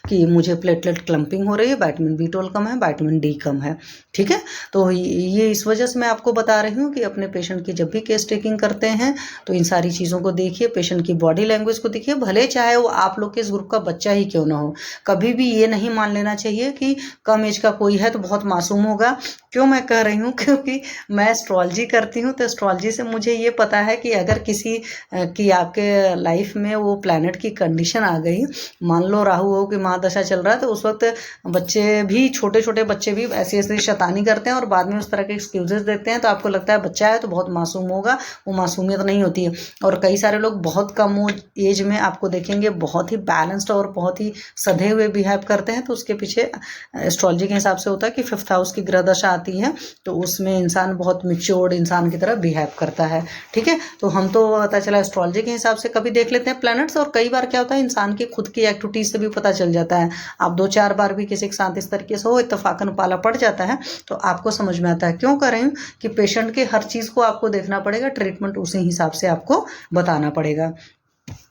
Speaker 1: कि मुझे प्लेटलेट क्लम्पिंग हो रही है, विटामिन B12 कम है, विटामिन D कम है। ठीक है, तो ये इस वजह से मैं आपको बता रही हूँ कि अपने पेशेंट की जब भी केस टेकिंग करते हैं तो इन सारी चीज़ों को देखिए, पेशेंट की बॉडी लैंग्वेज को देखिए, भले चाहे वो आप लोग के इस ग्रुप का बच्चा ही क्यों ना हो। कभी भी ये नहीं मान लेना चाहिए कि कम एज का कोई है तो बहुत मासूम होगा। क्यों मैं कह रही हूँ, क्योंकि मैं एस्ट्रोलॉजी करती हूँ, तो एस्ट्रोलॉजी से मुझे ये पता है कि अगर किसी की आपके लाइफ में वो प्लैनेट की कंडीशन आ गई, मान लो राहु हो कि महादशा चल रहा है, तो उस वक्त बच्चे भी, छोटे छोटे बच्चे भी ऐसी ऐसी शैतानी करते हैं और बाद में उस तरह के एक्सक्यूजेस देते हैं, तो आपको लगता है बच्चा है तो बहुत मासूम होगा, वो मासूमियत नहीं होती है। और कई सारे लोग बहुत कम एज में आपको देखेंगे बहुत ही बैलेंस्ड और बहुत ही सधे हुए बिहेव करते हैं, तो उसके पीछे एस्ट्रोलॉजी के हिसाब से होता है कि 5th हाउस की ग्रह दशा आती है, तो उसमें इंसान बहुत मिच्योर्ड इंसान की तरह बिहेव करता है। ठीक है, तो हम तो पता चला एस्ट्रोलॉजी के हिसाब से कभी देख लेते हैं प्लैनेट्स, और कई बार क्या होता है इंसान की खुद की एक्टिविटीज से भी पता चल जाता है। आप 2-4 बार भी किसी के साथ इस तरीके से हो, इत्तेफाकन पाला पड़ जाता है, तो आपको समझ में आता है। क्यों कर रही हूँ कि पेशेंट के हर चीज़ को आपको देखना पड़ेगा, ट्रीटमेंट उसी हिसाब से आपको बताना पड़ेगा।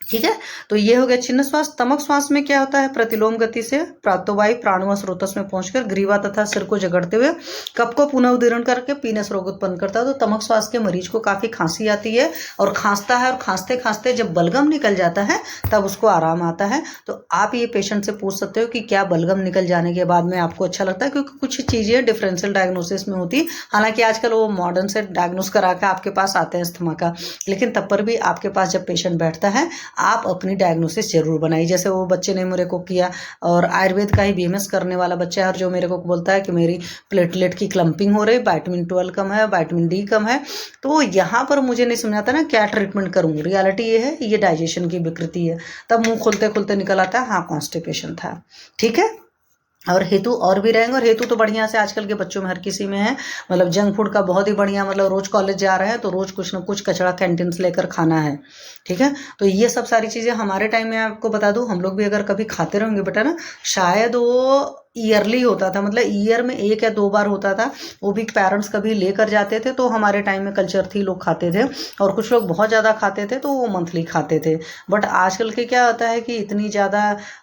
Speaker 1: ठीक है, तो ये हो गया छिन्न श्वास। तमक श्वास में क्या होता है, प्रतिलोम गति से प्राप्तवायु प्राणवा स्रोतस में पहुंचकर ग्रीवा तथा सिर को जगड़ते हुए कप को पुनः उदीर्ण करके पीनस रोग उत्पन्न करता है। तो तमक श्वास के मरीज को काफी खांसी आती है और खांसता है, और खांसते खांसते जब बलगम निकल जाता है तब उसको आराम आता है। तो आप ये पेशेंट से पूछ सकते हो कि क्या बलगम निकल जाने के बाद में आपको अच्छा लगता है, क्योंकि कुछ चीजें डिफरेंशियल डायग्नोसिस में होती है। हालांकि आजकल वो मॉडर्न से डायग्नोस करा के आपके पास आते हैं अस्थमा का, लेकिन तब पर भी आपके पास जब पेशेंट बैठता है आप अपनी डायग्नोसिस जरूर बनाइए। जैसे वो बच्चे ने मेरे को किया, और आयुर्वेद का ही BMS करने वाला बच्चा है, और जो मेरे को बोलता है कि मेरी प्लेटलेट की क्लम्पिंग हो रही, विटामिन 12 कम है, विटामिन D कम है, तो यहाँ पर मुझे नहीं समझाता ना क्या ट्रीटमेंट करूँ। रियलिटी ये है, ये डाइजेशन की विकृति है। तब मुंह खोलते खोलते निकल आता है हाँ कॉन्स्टिपेशन था। ठीक है, और हेतु और भी रहेंगे, और हेतु तो बढ़िया से आजकल के बच्चों में हर किसी में है। मतलब जंक फूड का बहुत ही बढ़िया, मतलब रोज कॉलेज जा रहे हैं तो रोज कुछ ना कुछ कचड़ा कैंटीन से लेकर खाना है। ठीक है, तो ये सब सारी चीज़ें हमारे टाइम में आपको बता दूं, हम लोग भी अगर कभी खाते रहेंगे बेटा ना, शायद वो ईयरली होता था, मतलब ईयर में 1 या 2 बार होता था, वो भी पेरेंट्स कभी लेकर जाते थे। तो हमारे टाइम में कल्चर थी, लोग खाते थे, और कुछ लोग बहुत ज़्यादा खाते थे तो वो मंथली खाते थे। बट आजकल के क्या होता है कि इतनी ज़्यादा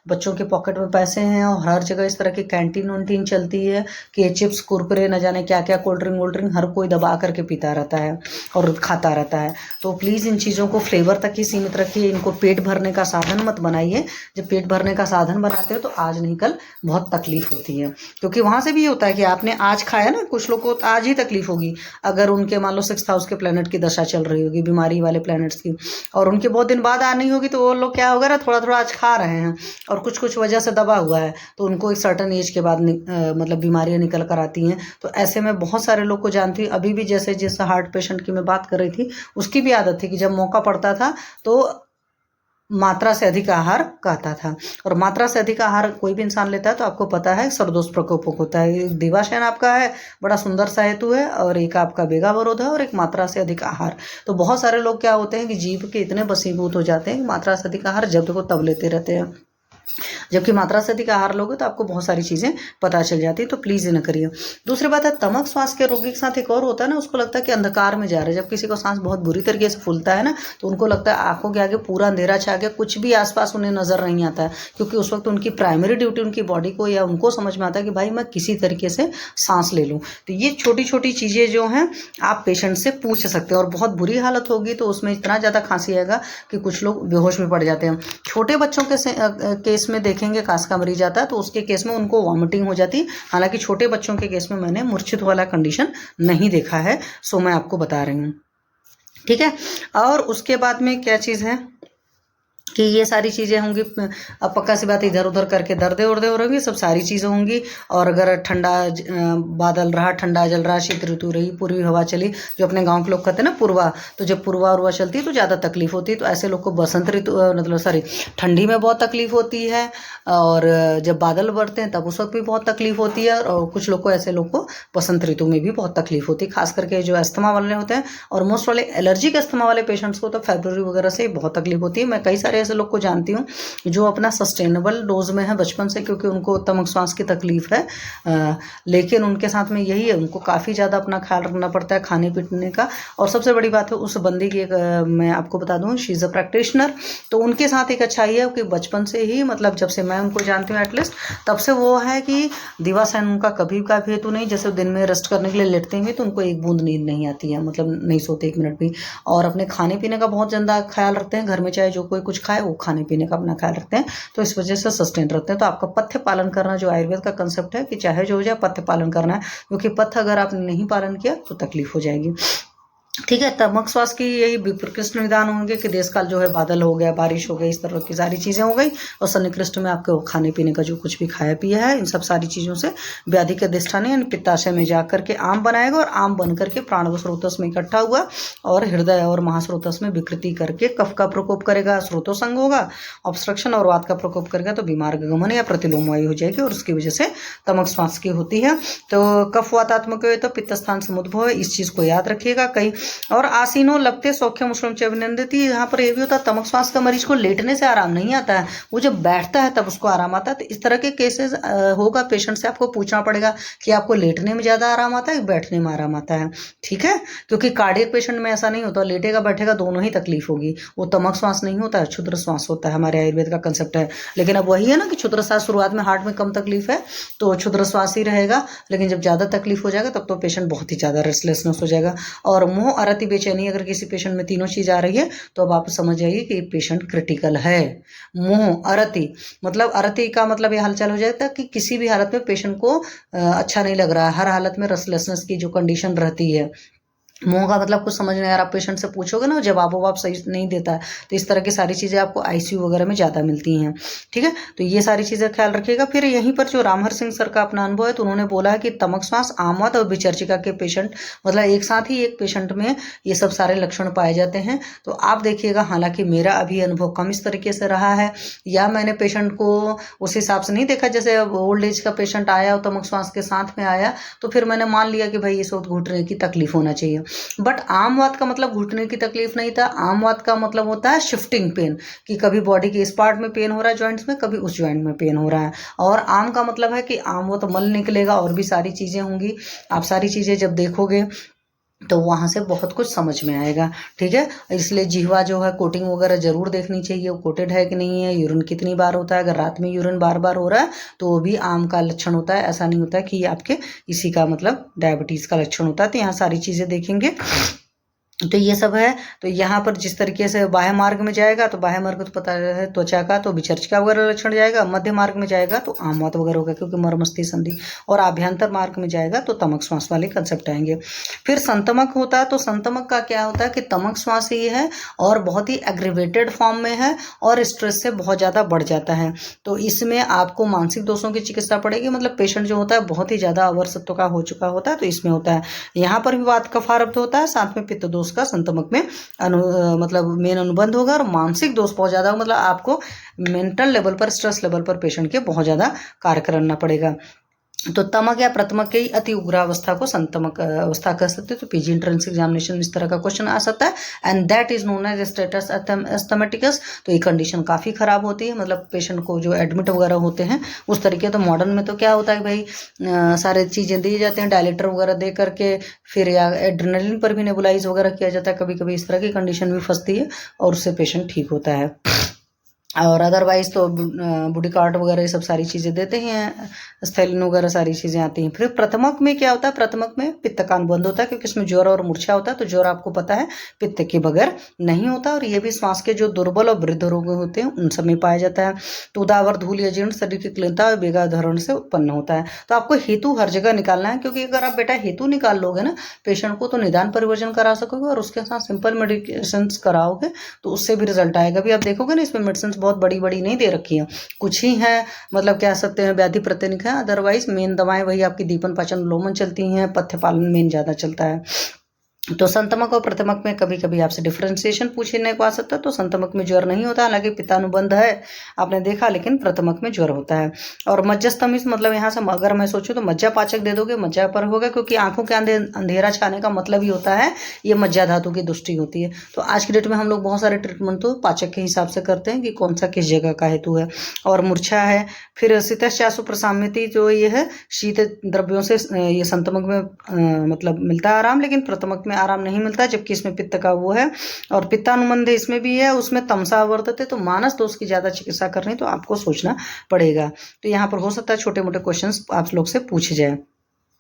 Speaker 1: बच्चों के पॉकेट में पैसे हैं और हर जगह इस तरह की कैंटीन वैंटीन चलती है कि चिप्स कुरकुरे न जाने क्या क्या, कोल्ड ड्रिंक वोल्ड ड्रिंक हर कोई दबा करके पीता रहता है और खाता रहता है। तो प्लीज़ इन चीज़ों को फ्लेवर तक ही सीमित रखिए, इनको पेट भरने का साधन मत बनाइए। जब पेट भरने का साधन बनाते हो तो आज नहीं कल बहुत तकलीफ होती है, क्योंकि वहाँ से भी ये होता है कि आपने आज खाया ना, कुछ लोग को आज ही तकलीफ होगी अगर उनके मान लो 6th हाउस के प्लैनेट की दशा चल रही होगी, बीमारी वाले प्लैनेट्स की, और उनके बहुत दिन बाद आनी होगी, तो वो लोग क्या होगा ना, थोड़ा थोड़ा आज खा रहे हैं और कुछ कुछ वजह से दबा हुआ है, तो उनको एक सर्टन एज के बाद मतलब बीमारियां निकल कर आती हैं। तो ऐसे में बहुत सारे लोग को जानती हूँ, अभी भी जैसे जिस हार्ट पेशेंट की मैं बात कर रही थी, उसकी भी आदत थी कि जब मौका पड़ता था तो मात्रा से अधिक आहार कहता था। और मात्रा से अधिक आहार कोई भी इंसान लेता है तो आपको पता है सर्वदोष प्रकोप होता है। एक दिवाशयन आपका है, बड़ा सुंदर सा हेतु है, और एक आपका बेगावरोध है, और एक मात्रा से अधिक आहार। तो बहुत सारे लोग क्या होते हैं कि जीभ के इतने बसीभूत हो जाते हैं कि मात्रा से अधिक आहार जब देखो तब लेते रहते हैं, जबकि मात्रा से अधिक आहार लोगे तो आपको बहुत सारी चीज़ें पता चल जाती है। तो प्लीज़ ये न करिए। दूसरी बात है, तमक श्वास के रोगी के साथ एक और होता है ना, उसको लगता है कि अंधकार में जा रहे हैं। जब किसी को सांस बहुत बुरी तरीके से फूलता है ना, तो उनको लगता है आंखों के आगे पूरा अंधेरा छा गया, कुछ भी आसपास उन्हें नजर नहीं आता है, क्योंकि उस वक्त उनकी प्राइमरी ड्यूटी उनकी बॉडी को या उनको समझ में आता है कि भाई मैं किसी तरीके से सांस ले लूँ। तो ये छोटी छोटी चीज़ें जो हैं आप पेशेंट से पूछ सकते हैं। और बहुत बुरी हालत होगी तो उसमें इतना ज़्यादा खांसी आएगा कि कुछ लोग बेहोश में पड़ जाते हैं। छोटे बच्चों के केस में देखेंगे, खांसी का मरीज आता है तो उसके केस में उनको वॉमिटिंग हो जाती है। हालांकि छोटे बच्चों के केस में मैंने मूर्छित वाला कंडीशन नहीं देखा है, सो मैं आपको बता रही हूँ, ठीक है। और उसके बाद में क्या चीज़ है कि ये सारी चीज़ें होंगी। अब पक्का सी बात, इधर उधर करके दर्दे उर्दे हो रही, सब सारी चीज़ें होंगी। और अगर ठंडा बादल रहा, ठंडा जल रहा, शीत ऋतु रही, पूर्वी हवा चली, जो अपने गांव के लोग कहते हैं ना पूर्वा, तो जब पूर्वा उर्वा चलती है तो ज़्यादा तकलीफ होती है। तो ऐसे लोग को बसंत ऋतु मतलब सॉरी ठंडी में बहुत तकलीफ होती है, और जब बादल बढ़ते हैं तब उस वक्त भी बहुत तकलीफ होती है। और कुछ लोग को, ऐसे लोग को बसंत ऋतु में भी बहुत तकलीफ होती है, खास करके जो अस्थमा वाले होते हैं। और मोस्ट वाले एलर्जिक अस्थमा वाले पेशेंट्स को तो फरवरी वगैरह से बहुत तकलीफ होती है। मैं कई सारे ऐसे लोग को जानती हूँ जो अपना सस्टेनेबल डोज में है बचपन से, क्योंकि उनको तमक श्वास की तकलीफ है, लेकिन उनके साथ में यही है, उनको काफ़ी ज़्यादा अपना ख्याल रखना पड़ता है खाने पीने का। और सबसे बड़ी बात है, उस बंदी की मैं आपको बता दूँ, शी इज़ अ प्रैक्टिशनर। तो उनके साथ एक अच्छाई है कि बचपन से ही, मतलब जब से मैं उनको जानती हूँ एटलीस्ट, तब से वो है कि दिवासन उनका कभी का भी हेतु नहीं। जैसे दिन में रेस्ट करने के लिए लेटते हैं तो उनको एक बूंद नींद नहीं आती है, मतलब नहीं सोते 1 मिनट भी। और अपने खाने पीने का बहुत ज़्यादा ख्याल रखते हैं, घर में चाहे जो कोई कुछ खाए वो खाने पीने का अपना ख्याल रखते हैं, तो इस वजह से सस्टेन रखते हैं। तो आपका पथ्य पालन करना, जो आयुर्वेद का कंसेप्ट है कि चाहे जो हो जाए पथ्य पालन करना है, क्योंकि पथ्य अगर आपने नहीं पालन किया तो तकलीफ हो जाएगी, ठीक है। तमक श्वास की यही विप्रकृष्ट निदान होंगे कि देश काल जो है, बादल हो गया, बारिश हो गई, इस तरह की सारी चीज़ें हो गई। और सन्निकृष्ट में आपके खाने पीने का जो कुछ भी खाया पिया है, इन सब सारी चीज़ों से व्याधि के अधिष्ठान यानी पित्ताशय में जा करके आम बनाएगा, और आम बन करके प्राणव स्रोतस में इकट्ठा हुआ और हृदय और महास्रोतस में विकृति करके कफ का प्रकोप करेगा, स्रोतोसंग होगा, ऑब्स्ट्रक्शन और वात का प्रकोप करेगा, तो बीमार गमन या प्रतिलोम वायु हो जाएगी, और उसकी वजह से तमक श्वास की होती है। तो कफ वातात्मक है तो पित्त स्थान समुद्भव है, इस चीज़ को याद रखिएगा। कई और आसीनो लगते सौख्यम मुश्रम च अभिनंदती, यहाँ पर ये भी होता है, तमक श्वास का मरीज को लेटने से आराम नहीं आता है, वो जब बैठता है तब उसको आराम आता है। तो इस तरह के केसेस होगा, पेशेंट से आपको पूछना पड़ेगा कि आपको लेटने में ज़्यादा आराम आता है, बैठने में आराम आता है, ठीक है। क्योंकि कार्डियक पेशेंट में ऐसा नहीं होता, लेटेगा बैठेगा दोनों ही तकलीफ होगी। वो तमक श्वास नहीं होता है, क्षुद्र श्वास होता है, हमारे आयुर्वेद का कंसेप्ट है। लेकिन अब वही है ना कि क्षुद्र श्वास, शुरुआत में हार्ट में कम तकलीफ है तो क्षुद्र श्वास ही रहेगा, लेकिन जब ज़्यादा तकलीफ हो जाएगा तब तो पेशेंट बहुत ही ज़्यादा रेस्टलेसनेस हो जाएगा। और मोह अरति बेचैनी, अगर किसी पेशेंट में तीनों चीज़ आ रही है तो अब आप समझ जाइए कि पेशेंट क्रिटिकल है। मोह अरति मतलब, अरति का मतलब ये हालचाल हो जाता है कि किसी भी हालत में पेशेंट को अच्छा नहीं लग रहा है, हर हालत में रेस्टलेसनेस की जो कंडीशन रहती है। मोह का मतलब कुछ समझ नहीं आ रहा, आप पेशेंट से पूछोगे ना, जवाब ववाब सही नहीं देता है, तो इस तरह की सारी चीज़ें आपको आईसीयू वगैरह में ज़्यादा मिलती हैं, ठीक है। तो ये सारी चीज़ें ख्याल रखिएगा। फिर यहीं पर जो रामहर सिंह सर का अपना अनुभव है, तो उन्होंने बोला है कि तमक श्वास, आमवात और विचर्चिका के पेशेंट, मतलब एक साथ ही एक पेशेंट में ये सब सारे लक्षण पाए जाते हैं। तो आप देखिएगा, हालांकि मेरा अभी अनुभव कम इस तरीके से रहा है, या मैंने पेशेंट को उस हिसाब से नहीं देखा, जैसे ओल्ड एज का पेशेंट आया और तमक श्वास के साथ में आया तो फिर मैंने मान लिया कि भाई इस वक्त घुटने की तकलीफ होना चाहिए। बट आम वात का मतलब घुटने की तकलीफ नहीं था। आम वात का मतलब होता है शिफ्टिंग पेन, कि कभी बॉडी के इस पार्ट में पेन हो रहा है जॉइंट्स में, कभी उस जॉइंट में पेन हो रहा है। और आम का मतलब है कि आम वो तो मल निकलेगा और भी सारी चीज़ें होंगी। आप सारी चीज़ें जब देखोगे तो वहाँ से बहुत कुछ समझ में आएगा। ठीक है, इसलिए जिह्वा जो है कोटिंग वगैरह जरूर देखनी चाहिए, वो कोटेड है कि नहीं है। यूरिन कितनी बार होता है, अगर रात में यूरिन बार बार हो रहा है तो वो भी आम का लक्षण होता है। ऐसा नहीं होता है कि आपके इसी का मतलब डायबिटीज़ का लक्षण होता है। तो यहाँ सारी चीज़ें देखेंगे। तो ये सब है। तो यहाँ पर जिस तरीके से बाह्य मार्ग में जाएगा तो बाह्य मार्ग तो पता है त्वचा का, तो विचर्चिका वगैरह लक्षण जाएगा। मध्य मार्ग में जाएगा तो आम वात वगैरह होगा क्योंकि मर्मस्थी संधि। और आभ्यंतर मार्ग में जाएगा तो तमक श्वास वाले कंसेप्ट आएंगे। फिर संतमक होता है। तो संतमक का क्या होता है कि तमक श्वास ही है और बहुत ही एग्रीवेटेड फॉर्म में है और स्ट्रेस से बहुत ज़्यादा बढ़ जाता है। तो इसमें आपको मानसिक दोषों की चिकित्सा पड़ेगी। मतलब पेशेंट जो होता है बहुत ही ज़्यादा अवर्सत्व का हो चुका होता है, तो इसमें होता है। यहाँ पर भी वात कफारब्ध होता है, साथ में पित्त दोष का संतमक में मतलब मेन अनुबंध होगा। और मानसिक दोष बहुत ज़्यादा, मतलब आपको मेंटल लेवल पर, स्ट्रेस लेवल पर पेशेंट के बहुत ज़्यादा कार्य करना पड़ेगा। तो तमक या प्रथमक की अति उग्र अवस्था को संतमक अवस्था कह सकते हैं। तो पीजी एंट्रेंस एग्जामिनेशन में इस तरह का क्वेश्चन आ सकता है। And that is known as status asthmaticus. तो ये कंडीशन काफ़ी खराब होती है, मतलब पेशेंट को जो एडमिट वगैरह होते हैं उस तरीके। तो मॉडर्न में तो क्या होता है भाई, सारे चीज़ें दी जाती हैं डायलेटर वगैरह दे करके, फिर या एड्रेनलिन पर भी नेबुलाइज वगैरह किया जाता है। कभी कभी इस तरह की कंडीशन भी फंसती है और उससे पेशेंट ठीक होता है। और अदरवाइज तो बूटी कार्ड वगैरह ये सब सारी चीज़ें देते हैं, स्थैलिन वगैरह सारी चीज़ें आती हैं। फिर प्रथमक में क्या होता है, प्रथमक में पित्त का अनुबंध होता है क्योंकि इसमें ज्वर और मूर्छा होता है। तो ज्वर आपको पता है पित्त के बगैर नहीं होता। और ये भी श्वास के जो दुर्बल और वृद्ध रोग होते हैं उन सब में पाया जाता है। तो उदावर धूल या जीर्ण शरीर की क्लिनता और बेगाधरण से उत्पन्न होता है। तो आपको हेतु हर जगह निकालना है, क्योंकि अगर आप बेटा हेतु निकाल लोगे ना पेशेंट को, तो निदान परिवर्जन करा सकोगे और उसके साथ सिंपल मेडिकेशन कराओगे तो उससे भी रिजल्ट आएगा। भी आप देखोगे ना इसमें मेडिसिन बहुत बड़ी बड़ी नहीं दे रखी है, कुछ ही है, मतलब कह सकते हैं व्याधि प्रतिनिक है। अदरवाइज मेन दवाएं वही आपकी दीपन पाचन लोमन चलती हैं, पथ्य पालन मेन ज़्यादा चलता है। तो संतमक और प्रथमक में कभी कभी आपसे डिफरेंशिएशन पूछने को आ सकता है। तो संतमक में ज्वर नहीं होता, हालांकि पित्तानुबंध है आपने देखा, लेकिन प्रथमक में ज्वर होता है। और मज्जास्तमिस, मतलब यहाँ से अगर मैं सोचूं तो मज्जा पाचक दे दोगे, मज्जा पर होगा, क्योंकि आंखों के अंधेरा छाने का मतलब ही होता है ये मज्जा धातु की दुष्टि होती है। तो आज की डेट में हम लोग बहुत सारे ट्रीटमेंट तो पाचक के हिसाब से करते हैं कि कौन सा किस जगह का हेतु है। और मूर्छा है। फिर शीतश्चासु प्रसाम्यति, जो ये है शीत द्रव्यों से ये संतमक में मतलब मिलता है आराम, लेकिन प्रथमक में आराम नहीं मिलता, जबकि इसमें पित्त का वो है। और पित्तानुबंध इसमें भी है, उसमें तमसा वर्तते। तो मानस दोष की ज़्यादा चिकित्सा करनी तो आपको सोचना पड़ेगा। तो यहाँ पर हो सकता है छोटे मोटे क्वेश्चंस आप लोग से पूछे जाए।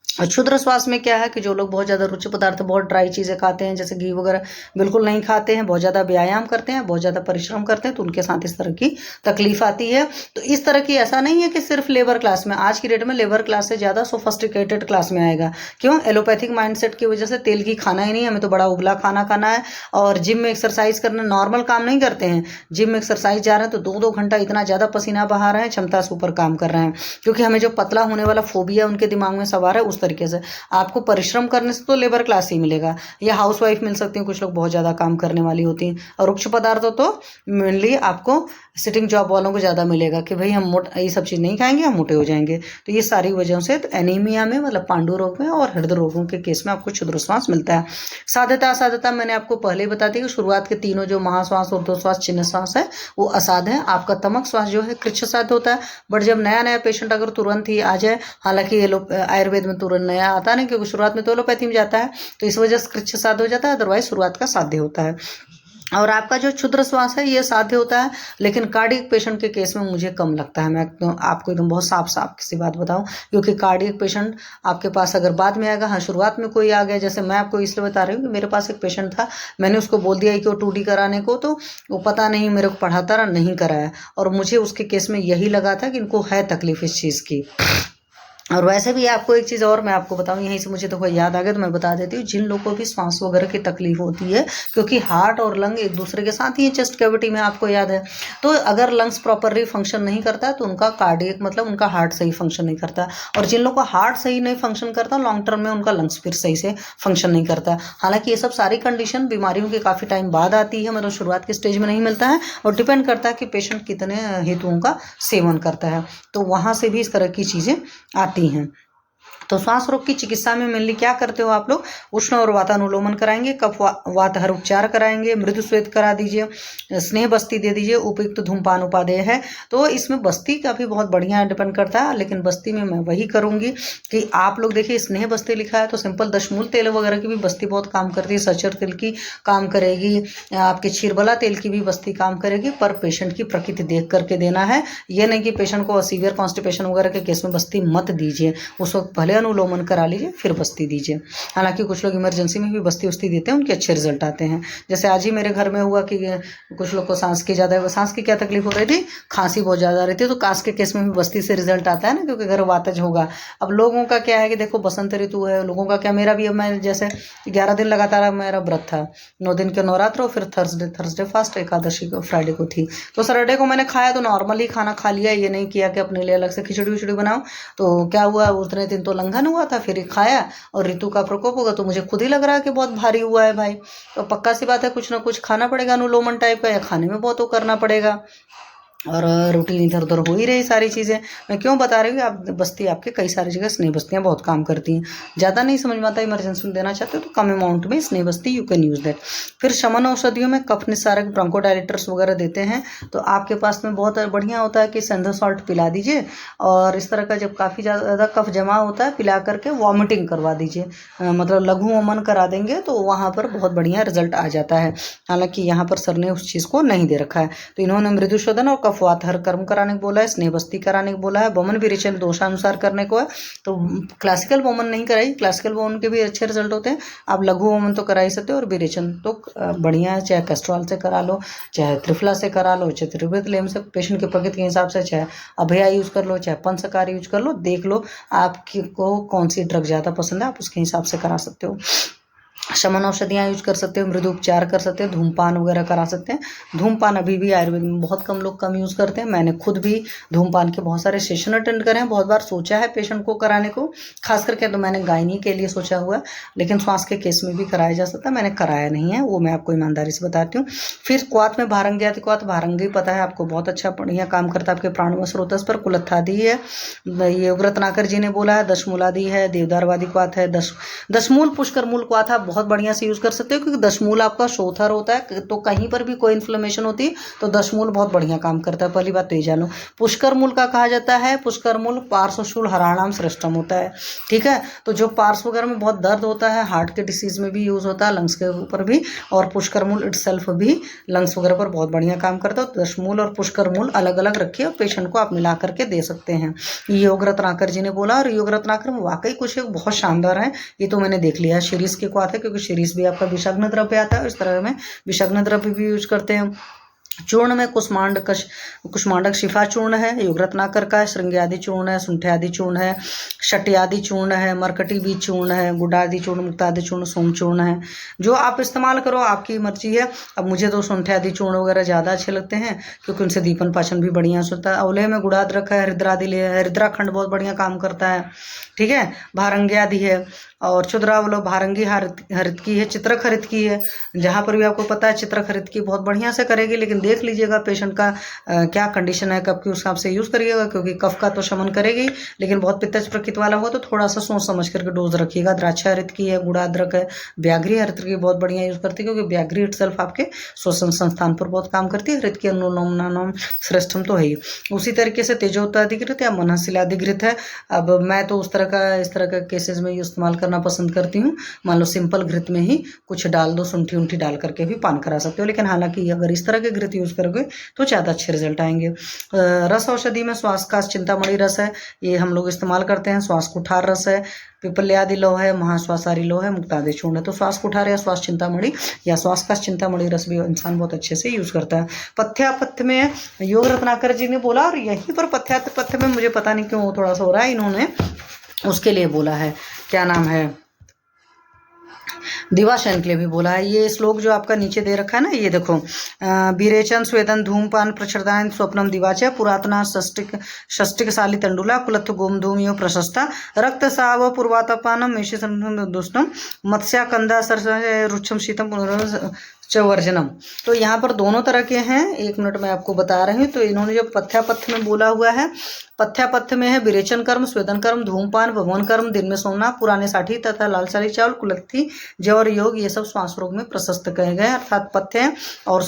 Speaker 1: और क्षुद्र श्वास में क्या है कि जो लोग बहुत ज़्यादा रुचि पदार्थ, बहुत ड्राई चीज़ें खाते हैं, जैसे घी वगैरह बिल्कुल नहीं खाते हैं, बहुत ज़्यादा व्यायाम करते हैं, बहुत ज़्यादा परिश्रम करते हैं, तो उनके साथ इस तरह की तकलीफ आती है। तो इस तरह की ऐसा नहीं है कि सिर्फ लेबर क्लास में, आज की डेट में लेबर क्लास से ज़्यादा सोफिस्टिकेटेड क्लास में आएगा। क्यों? एलोपैथिक माइंडसेट की वजह से तेल की खाना ही नहीं, हमें तो बड़ा उबला खाना खाना है। और जिम में एक्सरसाइज करना, नॉर्मल काम नहीं करते हैं, जिम में एक्सरसाइज जा रहे हैं तो 2-2 घंटा इतना ज़्यादा पसीना बहा रहे हैं, क्षमता से ऊपर काम कर रहे हैं, क्योंकि हमें जो पतला होने वाला फोबिया उनके दिमाग में सवार है उस तरीके से। आपको परिश्रम करने से तो लेबर क्लास ही मिलेगा, या हाउसवाइफ मिल सकती हैं, कुछ लोग बहुत ज़्यादा काम करने वाली होती हैं। और उच्च पदार्थ तो मेनली आपको सिटिंग जॉब वालों को ज़्यादा मिलेगा कि भाई हम ये सब चीज़ नहीं खाएंगे, हम मोटे हो जाएंगे। तो ये सारी वजहों से तो एनीमिया में, मतलब पांडु रोग में और हृदय रोगों के केस में आपको क्षुद्र श्वास मिलता है। साध्यता असाध्यता मैंने आपको पहले ही बता दी कि शुरुआत के तीनों जो महाश्वास, ऊर्ध्वश्वास, चिन्ह श्वास है वो असाध्य है। आपका तमक श्वास जो है कृच्छ साध्य होता है। बट जब नया नया पेशेंट अगर तुरंत ही आ जाए, हालांकि आयुर्वेद में तुरंत नया आता नहीं, क्योंकि शुरुआत में तो एलोपैथी में जाता है, तो इस वजह से कृच्छ साध्य हो जाता है, अदरवाइज शुरुआत का साध्य होता है। और आपका जो क्षुद्र श्वास है ये साध्य होता है, लेकिन कार्डियक पेशेंट के केस में मुझे कम लगता है। मैं तो आपको एकदम बहुत साफ साफ किसी बात बताऊं, क्योंकि कार्डियक पेशेंट आपके पास अगर बाद में आएगा, हाँ शुरुआत में कोई आ गया, जैसे मैं आपको इसलिए बता रही हूँ कि मेरे पास एक पेशेंट था, मैंने उसको बोल दिया कि वो 2D कराने को, तो वो पता नहीं मेरे को पढ़ाता रहा, नहीं कराया। और मुझे उसके केस में यही लगा था कि इनको है तकलीफ इस चीज़ की। और वैसे भी आपको एक चीज़ और मैं आपको बताऊं, यहीं से मुझे तो कोई याद आ गया तो मैं बता देती हूँ। जिन लोगों को भी सांस वगैरह की तकलीफ होती है, क्योंकि हार्ट और लंग एक दूसरे के साथ ही है चेस्ट कैविटी में, आपको याद है, तो अगर लंग्स प्रॉपरली फंक्शन नहीं करता तो उनका कार्डियक, मतलब उनका हार्ट सही फंक्शन नहीं करता। और जिन लोगों का हार्ट सही नहीं फंक्शन करता, लॉन्ग टर्म में उनका लंग्स फिर सही से फंक्शन नहीं करता। हालांकि ये सब सारी कंडीशन बीमारियों के काफ़ी टाइम बाद आती है, मतलब शुरुआत के स्टेज में नहीं मिलता है, और डिपेंड करता है कि पेशेंट कितने हेतुओं का सेवन करता है, तो वहाँ से भी इस तरह की चीज़ें आती हैं। तो श्वास रोग की चिकित्सा में मेनली क्या करते हो आप लोग? उष्ण और वातानुलोमन कराएंगे, कफ वातहर उपचार कराएंगे, मृदु श्वेत करा दीजिए, स्नेह बस्ती दे दीजिए, उपयुक्त धूमपान उपादेय है। तो इसमें बस्ती का भी बहुत बढ़िया डिपेंड करता है, लेकिन बस्ती में मैं वही करूंगी कि आप लोग देखिए स्नेह बस्ती लिखा है तो सिंपल दशमूल तेल वगैरह की भी बस्ती बहुत काम करती है, सचर तेल की काम करेगी, आपके क्षीरबला तेल की भी बस्ती काम करेगी, पर पेशेंट की प्रकृति देख करके देना है। ये नहीं कि पेशेंट को सीवियर कॉन्स्टिपेशन वगैरह के केस में बस्ती मत दीजिए, उस वक्त पहले अनुलोमन करा लीजिए फिर बस्ती दीजिए। हालांकि कुछ लोग इमरजेंसी में भी बस्ती उस्ती देते हैं, उनके अच्छे रिजल्ट आते हैं। जैसे आज ही मेरे घर में हुआ कि कुछ लोग को सांस की क्या तकलीफ हो रही थी, खांसी बहुत ज़्यादा रही थी, तो कास के केस में भी बस्ती से रिजल्ट आता है ना, क्योंकि घर वातज होगा। अब लोगों का क्या है कि देखो बसंत ऋतु है, लोगों का क्या, मेरा भी अब मैं जैसे 11 दिन लगातार मेरा व्रत था, 9 दिन के नवरात्र और फिर थर्सडे फास्ट, एकादशी को फ्राइडे को थी, तो सैटरडे को मैंने खाया तो नॉर्मली खाना खा लिया, ये नहीं किया कि अपने लिए अलग से खिचड़ी विचड़ी बनाओ। तो क्या हुआ, उतने दिन तो लंघन हुआ था, फिर खाया और ऋतु का प्रकोप होगा तो मुझे खुद ही लग रहा है कि बहुत भारी हुआ है भाई। तो पक्का सी बात है कुछ ना कुछ खाना पड़ेगा अनुलोमन टाइप का, या खाने में बहुत वो करना पड़ेगा, और रूटीन इधर उधर हो ही रही सारी चीज़ें। मैं क्यों बता रही हूँ, आप बस्ती आपके कई सारी जगह स्नेह बस्तियाँ बहुत काम करती हैं। ज़्यादा नहीं समझ में आता, इमरजेंसी में देना चाहते हो तो कम अमाउंट में स्नेह बस्ती यू कैन यूज़ दैट। फिर शमन औषधियों में कफ निस्सारक ब्रोंकोडायलेटर्स वगैरह देते हैं, तो आपके पास में बहुत बढ़िया होता है कि सेंधो सॉल्ट पिला दीजिए, और इस तरह का जब काफ़ी ज़्यादा कफ जमा होता है पिला करके वॉमिटिंग करवा दीजिए, मतलब लघु वमन करा देंगे तो वहाँ पर बहुत बढ़िया रिजल्ट आ जाता है। हालांकि यहाँ पर सर ने उस चीज़ को नहीं दे रखा है, तो इन्होंने मृदुशोधन और वातहर कर्म कराने को बोला है, स्नेह बस्ती कराने को बोला है, वमन विरेचन दोषानुसार करने को है। तो क्लासिकल वमन नहीं कराई, क्लासिकल वमन के भी अच्छे रिजल्ट होते हैं, आप लघु वमन तो करा ही सकते हो, और विरेचन तो बढ़िया है, चाहे कैस्ट्रॉल से करा लो, चाहे त्रिफला से करा लो, चाहे त्रिवृतलेम से, पेशेंट के प्रकृति के हिसाब से, चाहे अभया यूज कर लो, चाहे पंचकार यूज कर लो, देख लो आपको कौन सी ड्रग ज़्यादा पसंद है, आप उसके हिसाब से करा सकते हो। शमन औषधियाँ यूज कर सकते हो, मृदु उपचार कर सकते हैं, धूमपान वगैरह करा सकते हैं। धूमपान अभी भी आयुर्वेद में बहुत कम लोग कम यूज़ करते हैं, मैंने खुद भी धूमपान के बहुत सारे सेशन अटेंड करे हैं, बहुत बार सोचा है पेशेंट को कराने को, खास करके तो मैंने गायनी के लिए सोचा हुआ, लेकिन श्वास के केस में भी कराया जा सकता है, मैंने कराया नहीं है, वो मैं आपको ईमानदारी से बताती हूँ। फिर क्वाथ में भारंगी आदि, क्वाथ भारंगी पता है आपको, बहुत अच्छा बढ़िया काम करता है आपके प्राणव स्रोतस पर। कुलत्थादि है, ये रत्नाकर जी ने बोला है, दशमूलादि है, देवदारवादी क्वाथ है, दशमूल पुष्कर मूल क्वाथ है, बहुत बढ़िया से यूज कर सकते हो, क्योंकि दशमूल आपका शोथर होता है, तो कहीं पर भी कोई इन्फ्लेमेशन होती है तो दशमूल बहुत बढ़िया काम करता है, पहली बात तो ये जानो। पुष्कर मूल का कहा जाता है, पुष्कर मूल पार्श्वशूल हराणाम श्रेष्ठम होता है, ठीक है। तो जो पार्श्व वगैरह में बहुत दर्द होता है, हार्ट के डिसीज में भी यूज होता है, लंग्स के ऊपर भी, और पुष्कर मूल इटसेल्फ भी लंग्स वगैरह पर बहुत बढ़िया काम करता है। तो दशमूल और पुष्कर मूल अलग अलग रखिए और पेशेंट को आप मिला करके दे सकते हैं। योग रत्नाकर जी ने बोला, और योग रत्नाकर में वाकई कुछ बहुत शानदार है, ये तो मैंने देख लिया। शीरीष की क्वाथ है, क्योंकि शीरीष भी आपका विषाग्न द्रव्य आता है, इस तरह में विषाग्न द्रव्य भी यूज करते हैं। चूर्ण में कुष्मांडक शिफा चूर्ण है, योग रत्नाकर का है, श्रृंगी आदि चूर्ण है, सुंठे आदि चूर्ण है, शटी आदि चूर्ण है, मरकटी बीज चूर्ण है, गुडादि चूर्ण, मुक्तादि चूर्ण, सोम चूर्ण है, जो आप इस्तेमाल करो आपकी मर्जी है। अब मुझे तो सुंठे आदि चूर्ण वगैरह ज़्यादा अच्छे लगते हैं, क्योंकि उनसे दीपन पाचन भी बढ़िया होता है। अवले में गुड़ाद्रक है, हरिद्रादि है, हरिद्राखंड बहुत बढ़िया काम करता है, ठीक है। भारंगी आदि है, और चुद्रावलो भारंगी हरित की है, चित्रक हरित की है, जहाँ पर भी आपको पता है चित्रक हरित की बहुत बढ़िया से करेगी, लेकिन देख लीजिएगा पेशेंट का क्या कंडीशन है, कब की उस हिसाब से यूज़ करिएगा, क्योंकि कफ का तो शमन करेगी, लेकिन बहुत पित्तज प्रकृति वाला हो तो थोड़ा सा सोच समझ करके डोज रखिएगा। द्राक्षा हरित की है, गुड़ाद्रक है, व्याघ्री हरित की बहुत बढ़िया यूज़ करती है, क्योंकि व्याघ्री इटसेल्फ आपके श्वसन संस्थान पर बहुत काम करती है। हरित की अनुलोमनानोम श्रेष्ठम तो है ही। उसी तरीके से तेजोत्ताधिकृत या मनहशिलाधिकृत है। अब मैं तो इस तरह का केसेस में इस्तेमाल करना पसंद करती हूँ। मान लो सिंपल घृत में ही कुछ डाल दो, शुंठी उंठी डाल करके भी पान करा सकते हो, लेकिन हालांकि अगर इस तरह के घृत यूज करोगे तो ज़्यादा अच्छे रिजल्ट आएंगे। रस औषधि में श्वास का चिंतामणि रस है, ये हम लोग इस्तेमाल करते हैं। श्वास कुठार रस है, पिपल्यादि लौह है, महाश्वासारी लौह है, मुक्तादि चूर्ण है। तो श्वास कुठार या श्वास चिंतामणि या श्वास का चिंतामणि रस भी इंसान बहुत अच्छे से यूज करता है। पथ्यापथ्य में योग रत्नाकर जी ने बोला, और यहीं पर पथ्यापथ्य में मुझे पता नहीं क्यों थोड़ा सा हो रहा है, इन्होंने उसके लिए बोला है, क्या नाम है, दिवाशयन के लिए भी बोला है। ये श्लोक जो आपका नीचे दे रखा है ना, ये देखो, विरेचन स्वेदन धूमपान प्रचरदान स्वप्नम दिवाच पुरातना षष्टिक शाली तंडुला कुलत्थ गोमधूम यो प्रशस्ता रक्त साव पूर्वातपानम मेषिसम दुष्टम मत्स्या कंदा सर रुक्षम शीतम चवर्जनम। तो यहाँ पर दोनों तरह के हैं, 1 मिनट में आपको बता रही हूँ। तो इन्होंने जो पथ्यापथ्य में बोला हुआ है, पथ्यापथ्य में है विरेचन कर्म, स्वेदन कर्म, धूमपान, भवन कर्म, दिन में सोना, पुराने साठी तथा लाल साली चावल, कुलत्थी, जौ और योग, ये सब श्वास रोग में प्रशस्त कहे गए, अर्थात पथ्य है। और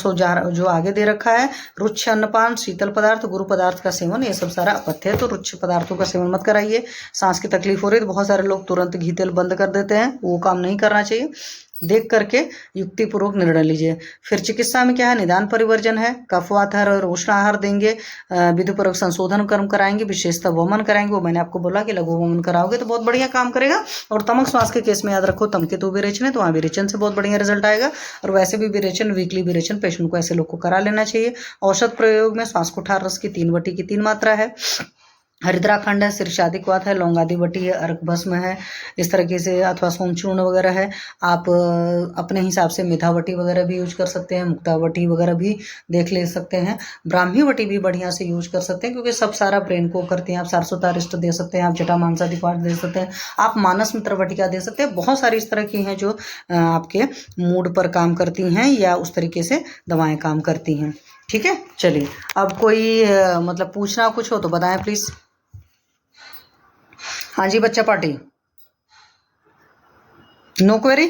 Speaker 1: जो आगे दे रखा है, रुच्छ अन्नपान, शीतल पदार्थ, गुरु पदार्थ का सेवन, ये सब सारा अपथ्य है। तो रुच्छ पदार्थों का सेवन मत कराइए। सांस की तकलीफ हो रही है तो बहुत सारे लोग तुरंत घी तेल बंद कर देते हैं, वो काम नहीं करना चाहिए। देख करके युक्तिपूर्वक निर्णय लीजिए। फिर चिकित्सा में क्या है, निदान परिवर्जन है, कफवात और उष्ण आहार देंगे, विधिपूर्वक संशोधन कर्म कराएंगे, विशेषतः वमन कराएंगे। वो मैंने आपको बोला कि लघु वमन कराओगे तो बहुत बढ़िया काम करेगा। और तमक श्वास के केस में याद रखो, तमकेतु विरेचन है तो वहाँ विरेचन से बहुत बढ़िया रिजल्ट आएगा। और वैसे भी विरेचन, वीकली विरेचन पेशेंट को, ऐसे लोग को करा लेना चाहिए। औषध प्रयोग में श्वासकोठार रस की 3 बटी की 3 मात्रा है, हरिद्राखंड है, शीर्षादिक्वात है, लौंगादी बटी है, अर्क भस्म है, इस तरीके से, अथवा सोमचूर्ण वगैरह है। आप अपने हिसाब से मेथावटी वगैरह भी यूज कर सकते हैं, मुक्तावटी वगैरह भी देख ले सकते हैं, ब्राह्मी वटी भी बढ़िया से यूज कर सकते हैं, क्योंकि सब सारा ब्रेन को करते हैं। आप सारस्वतारिष्ट दे सकते हैं, आप जटामांसादिक्वात दे सकते हैं, आप मानस मित्र वटिका दे सकते हैं। बहुत सारी इस तरह की हैं जो आपके मूड पर काम करती हैं या उस तरीके से दवाएं काम करती हैं। ठीक है, चलिए अब कोई मतलब पूछना कुछ हो तो बताएं प्लीज। हाँ जी बच्चा पार्टी, नो क्वेरी।